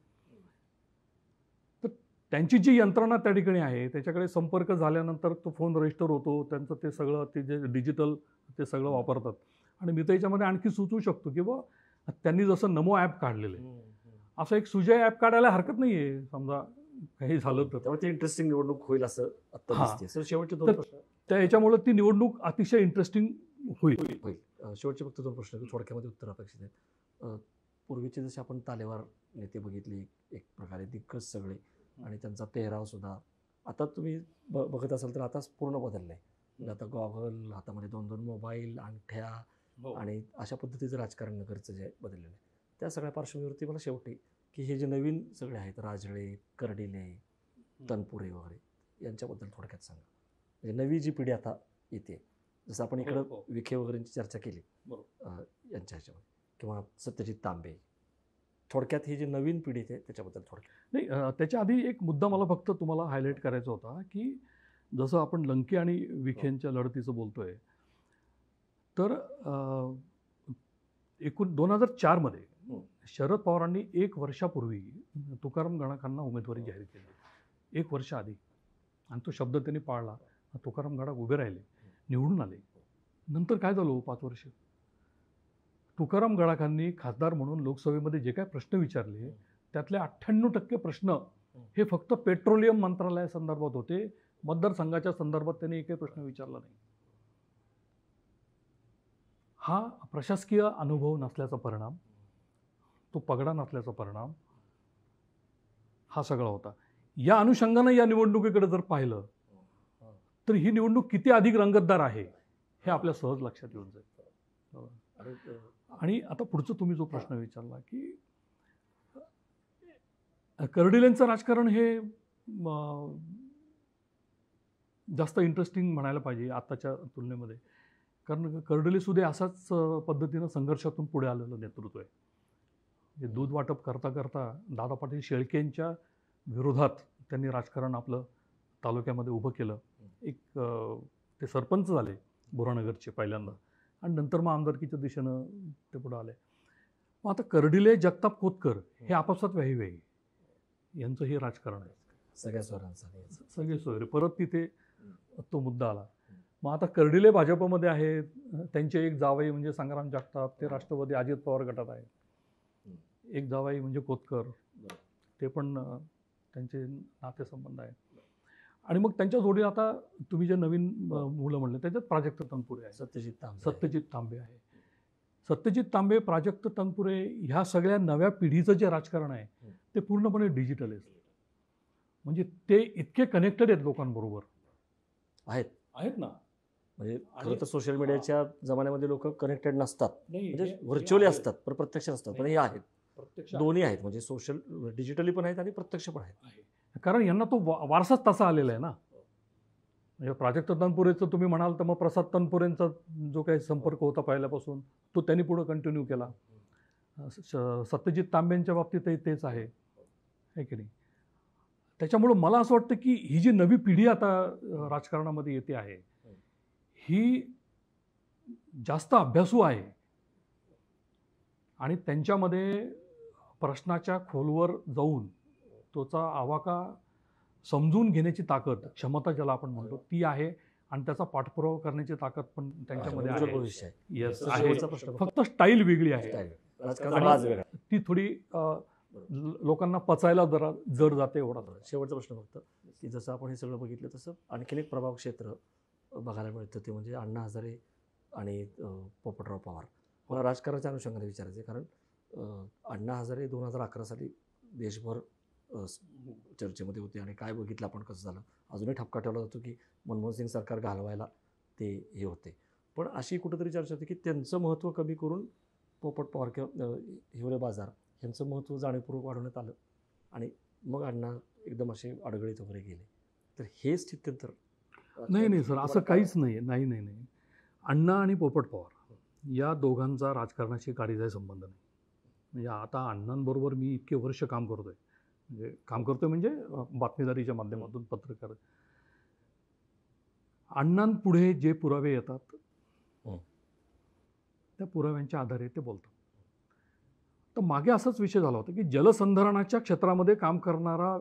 तर त्यांची जी यंत्रणा त्या ठिकाणी आहे त्याच्याकडे संपर्क झाल्यानंतर तो फोन रजिस्टर होतो, त्यांचं ते सगळं ते जे डिजिटल ते सगळं वापरतात. आणि मी तर याच्यामध्ये आणखी सुचवू शकतो की बुवा त्यांनी जसं नमो ॲप काढलेलं आहे असं एक सुजय ॲप काढायला हरकत नाही आहे समजा काही झालं तर. त्यामुळे ती इंटरेस्टिंग निवडणूक होईल असं आता हां. दिसते. सर शेवटचे 2 तर प्रश्न त्या याच्यामुळे ती निवडणूक अतिशय इंटरेस्टिंग होईल. होईल. शेवटचे फक्त 2 प्रश्न थोडक्यामध्ये उत्तर अपेक्षित आहेत. पूर्वीचे जसे आपण तालेवार नेते बघितले एक प्रकारे दिग्गज सगळे आणि त्यांचा पेहराव सुद्धा आता तुम्ही बघत असाल तर आता पूर्ण बदललाय. म्हणजे आता गॉगल हातामध्ये 2-2 मोबाईल, अंगठ्या आणि अशा पद्धतीचं राजकारण नगरचं जे बदललेलं आहे. त्या सगळ्या पार्श्वभूमीवरती मला शेवटी की हे जे नवीन सगळे आहेत राजळे, कर्डिले, तनपुरे वगैरे यांच्याबद्दल थोडक्यात सांगा. म्हणजे नवी जी पिढी आता येते जसं आपण इकडं विखे वगैरेंची चर्चा केली यांच्या ह्याच्यामध्ये किंवा सत्यजित तांबे, थोडक्यात ही जी नवीन पिढी आहे त्याच्याबद्दल थोडक्यात. नाही त्याच्या आधी एक मुद्दा मला फक्त तुम्हाला हायलाईट करायचा होता की जसं आपण लंके आणि विखेंच्या लढतीचं बोलतोय तर एकूण 2004 शरद पवारांनी 1 वर्षापूर्वी तुकाराम गडाखांना उमेदवारी जाहीर केली 1 वर्ष आधी आणि तो शब्द त्यांनी पाळला. तुकाराम गडाख उभे राहिले, निवडून आले. नंतर काय झालं 5 वर्ष तुकाराम गडाखांनी खासदार म्हणून लोकसभेमध्ये जे काही प्रश्न विचारले त्यातले 98% प्रश्न हे फक्त पेट्रोलियम मंत्रालयासंदर्भात होते. मतदारसंघाच्या संदर्भात त्यांनी एकही प्रश्न विचारला नाही. हा प्रशासकीय अनुभव नसल्याचा परिणाम, तो पगडा नसल्याचा परिणाम हा सगळा होता. या अनुषंगानं या निवडणुकीकडे जर पाहिलं तर ही निवडणूक किती अधिक रंगतदार आहे हे आपल्या सहज लक्षात येऊन जाईल. आणि आता पुढचं तुम्ही जो प्रश्न विचारला की कर्डिलेंचं राजकारण हे जास्त इंटरेस्टिंग म्हणायला पाहिजे आताच्या तुलनेमध्ये. कारण कर्डिले सुद्धा असाच पद्धतीनं संघर्षातून पुढे आलेलं नेतृत्व आहे. म्हणजे दूध वाटप करता करता दादा पाटील शेळकेंच्या विरोधात त्यांनी राजकारण आपलं तालुक्यामध्ये उभं केलं. एक ते सरपंच झाले बोरानगरचे पहिल्यांदा आणि नंतर मग आमदारकीच्या दिशेनं ते पुढं आले. मग आता कर्डिले जगताप कोतकर हे आपापसात वेगवेगळे यांचं हे राजकारण आहे. सगळ्या स्वरांचा सगळे सोयरे परत तिथे तो मुद्दा आला. मग आता कर्डिले भाजपमध्ये आहेत, त्यांचे एक जावई म्हणजे संग्राम जगताप ते राष्ट्रवादी अजित पवार गटात आहेत. एक जावई म्हणजे कोतकर ते पण त्यांचे नातेसंबंध आहेत. आणि मग त्यांच्या जोडी आता तुम्ही जे नवीन मुलं म्हणले त्याच्यात प्राजक्त तनपुरे आहे, सत्यजित तांबे आहे. सत्यजित तांबे, प्राजक्त तनपुरे ह्या सगळ्या नव्या पिढीचं जे राजकारण आहे ते पूर्णपणे डिजिटल आहे. म्हणजे ते इतके कनेक्टेड आहेत लोकांबरोबर आहेत ना. म्हणजे खरं तर सोशल मीडियाच्या जमान्यामध्ये लोक कनेक्टेड नसतात, म्हणजे व्हर्च्युअली असतात पण प्रत्यक्ष नसतात. पण हे आहेत, दोन्ही आहेत. म्हणजे सोशल डिजिटली पण आहेत आणि प्रत्यक्ष पण आहेत. कारण यांना तो वारसाच तसा आलेला आहे ना. म्हणजे प्राजक्त तनपुरेचं तुम्ही म्हणाल तर मग प्रसाद तनपुरेंचा जो काही संपर्क होता पहिल्यापासून तो त्यांनी पुढे कंटिन्यू केला. सत्यजित तांब्यांच्या बाबतीतही तेच आहे की नाही. त्याच्यामुळं मला असं वाटतं की ही जी नवी पिढी आता राजकारणामध्ये येते आहे ही जास्त अभ्यासू आहे आणि त्यांच्यामध्ये प्रश्नाच्या खोलवर जाऊन तोचा आवाका समजून घेण्याची ताकद, क्षमता ज्याला आपण म्हणतो ती आहे आणि त्याचा पाठपुरावा करण्याची ताकद पण त्यांच्यामध्ये आहे. येस आहे. फक्त स्टाईल वेगळी आहे, ती थोडी लोकांना पचायला जरा जड जाते एवढा. शेवटचा प्रश्न फक्त की जसं आपण हे सगळं बघितलं तसं आणखीन एक प्रभाव क्षेत्र बघायला मिळतं ते म्हणजे अण्णा हजारे आणि पोपटराव पवार. मला राजकारणाच्या अनुषंगाने विचारायचं आहे कारण अण्णा हजारे 2011 साली देशभर चर्चेमध्ये होते आणि काय बघितलं आपण कसं झालं. अजूनही ठपका ठेवला जातो की मनमोहन सिंग सरकार घालवायला ते हे होते. पण अशी कुठंतरी चर्चा होती की त्यांचं महत्त्व कमी करून पोपट पवार किंवा हिवरे बाजार यांचं महत्त्व जाणीवपूर्वक वाढवण्यात आलं आणि मग अण्णा एकदम असे अडगळीत वगैरे गेले. तर हे स्थित्यंतर नाही सर, असं काहीच नाही. नाही अण्णा आणि पोपट पवार या दोघांचा राजकारणाशी काहीच संबंध नाही. म्हणजे आता अण्णांबरोबर मी इतके वर्ष काम करतोय म्हणजे बातमीदारीच्या माध्यमातून पत्रकार. अण्णांपुढे जे पुरावे येतात हं. त्या पुराव्यांच्या आधारे ते बोलतात. तर मागे असाच विषय झाला होता की जलसंधारणाच्या क्षेत्रामध्ये काम करणारा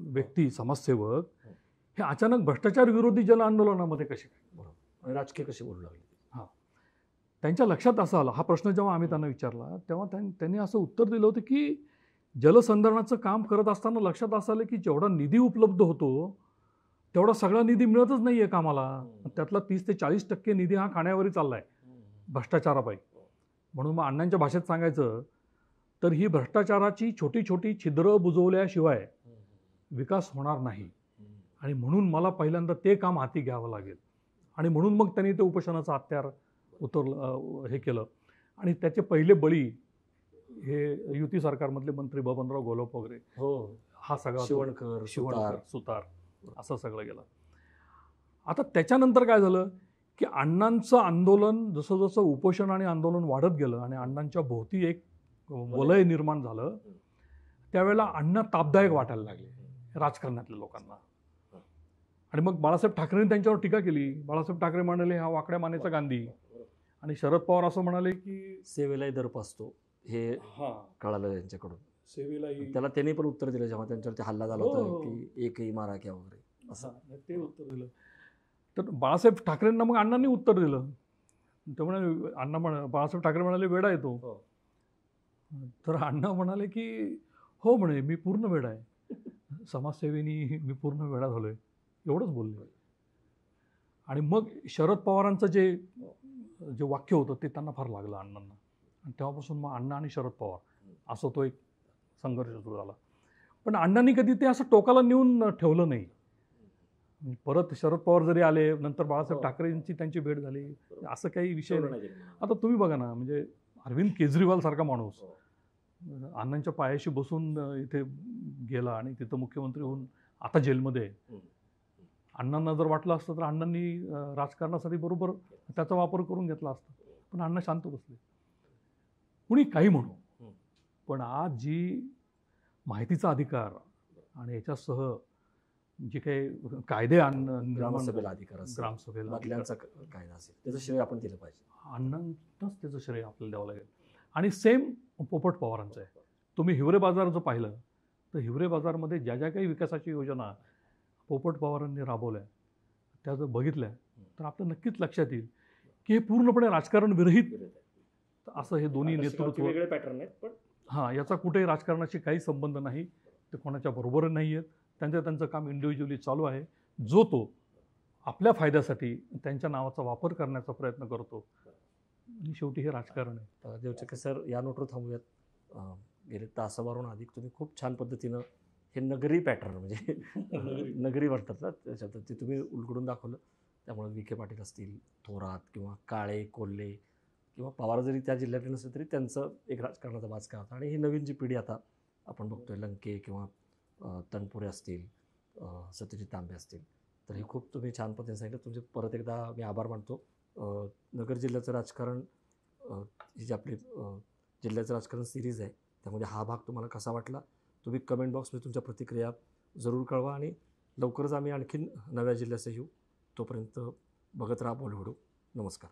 व्यक्ती, समाजसेवक हे अचानक भ्रष्टाचार विरोधी जन आंदोलनामध्ये कसे काय? बरोबर. आणि राजकीय कशी बोलू लागले? त्यांच्या लक्षात असं आलं, हा प्रश्न जेव्हा आम्ही त्यांना विचारला तेव्हा त्यांनी असं उत्तर दिलं होतं की जलसंधारणाचं काम करत असताना लक्षात असं आलं की जेवढा निधी उपलब्ध होतो तेवढा सगळा निधी मिळतच नाही आहे कामाला. त्यातला 30 ते 40% निधी हा खाण्यावरही चालला आहे भ्रष्टाचारापायी. म्हणून मग अण्णांच्या भाषेत सांगायचं तर ही भ्रष्टाचाराची छोटी छोटी छिद्र बुजवल्याशिवाय विकास होणार नाही. आणि म्हणून मला पहिल्यांदा ते काम हाती घ्यावं लागेल. आणि म्हणून मग त्यांनी ते उपोषणाचं हत्यार हे केलं. आणि त्याचे पहिले बळी हे युती सरकारमधले मंत्री बबनराव घोलप वगैरे, हा सगळा शिवणकर, सुतार असं सगळं गेलं. आता त्याच्यानंतर काय झालं की अण्णांचं आंदोलन जसं जसं उपोषण आणि आंदोलन वाढत गेलं आणि अण्णांच्या भोवती एक वलय निर्माण झालं, त्यावेळेला अण्णा तापदायक वाटायला लागले राजकारणातल्या लोकांना. आणि मग बाळासाहेब ठाकरेंनी त्यांच्यावर टीका केली. बाळासाहेब ठाकरे म्हणाले हा वाकड्या मानेचा गांधी. आणि शरद पवार असं म्हणाले की सेवेलाही दर्प असतो, हे कळालं त्यांच्याकडून. सेवेलाही त्याला त्यांनी पण उत्तर दिलं जेव्हा त्यांच्यावरती हल्ला झाला होता की एकही मारा क्या वगैरे असं ते उत्तर दिलं. तर बाळासाहेब ठाकरेंना मग अण्णांनी उत्तर दिलं. ते म्हणाले बाळासाहेब ठाकरे म्हणाले वेडा येतो. तर अण्णा म्हणाले की हो म्हणे मी पूर्ण वेडा आहे, समाजसेवेनी मी पूर्ण वेडा झालोय, एवढंच बोलले. आणि मग शरद पवारांचं जे वाक्य होतं ते त्यांना फार लागलं अण्णांना. आणि तेव्हापासून मग अण्णा आणि शरद पवार असं तो एक संघर्ष सुरू झाला. पण अण्णांनी कधी ते असं टोकाला नेऊन ठेवलं नाही. परत शरद पवार जरी आले, नंतर बाळासाहेब ठाकरेंची त्यांची भेट झाली, असं काही विषय नाही. आता तुम्ही बघा ना, म्हणजे अरविंद केजरीवाल सारखा माणूस अण्णांच्या पायाशी बसून इथे गेला आणि तिथं मुख्यमंत्री होऊन आता जेलमध्ये आहे. अण्णांना जर वाटलं असतं तर अण्णांनी राजकारणासाठी बरोबर त्याचा वापर करून घेतला असता. पण अण्णा शांत बसले. कुणी काही म्हणू, पण आज जी माहितीचा अधिकार आणि याच्यासह जे काही कायदे ग्रामसभेला अधिकार असेल, ग्रामसभेला बदल्यांचा कायदा असेल, त्याचं श्रेय आपण दिलं पाहिजे. अण्णांनाच त्याचं श्रेय आपल्याला द्यावं लागेल. आणि सेम पोपट पवारांचं आहे. तुम्ही हिवरे बाजार जर पाहिलं तर हिवरे बाजारमध्ये ज्या ज्या काही विकासाची योजना पोपट पवारांनी राबवल्या त्या जर बघितल्या तर आपलं नक्कीच लक्षात येईल की हे पूर्णपणे राजकारण विरहित असं हे दोन्ही नेतृत्व. वेगळे पॅटर्न आहेत, पण याचा कुठेही राजकारणाशी काही संबंध नाही. ते कोणाच्या बरोबर नाही आहेत. त्यांचं काम इंडिव्हिज्युअली चालू आहे. जो तो आपल्या फायद्यासाठी त्यांच्या नावाचा वापर करण्याचा प्रयत्न करतो. आणि शेवटी हे राजकारण आहे. देवचक्के सर, या नोटवर थांबूयात. गेले तासाभराहून अधिक तुम्ही खूप छान पद्धतीनं हे नगरी पॅटर्न म्हणजे नगरी म्हणतात ना त्याच्यात, ते तुम्ही उलगडून दाखवलं. त्यामुळे विखे पाटील असतील, थोरात किंवा काळे, कोल्हे किंवा पवार जरी त्या जिल्ह्यातले नसले तरी त्यांचं एक राजकारणाचा वाचका होता. आणि ही नवीन जी पिढी आता आपण बघतोय, लंके किंवा तनपुरे असतील, सत्यजित तांबे असतील, तर हे खूप तुम्ही छान पद्धतीने सांगितलं. तुमचे परत एकदा मी आभार मानतो. नगर जिल्ह्याचं राजकारण ही जी आपली जिल्ह्याचं राजकारण सिरीज आहे त्यामध्ये हा भाग तुम्हाला कसा वाटला तुम्ही कमेंट बॉक्समध्ये तुमच्या प्रतिक्रिया जरूर कळवा. आणि लवकरच आम्ही आणखीन नव्या जिल्ह्याचं येऊ. तोपर्यंत बघत राहा बॉलिवूड. नमस्कार.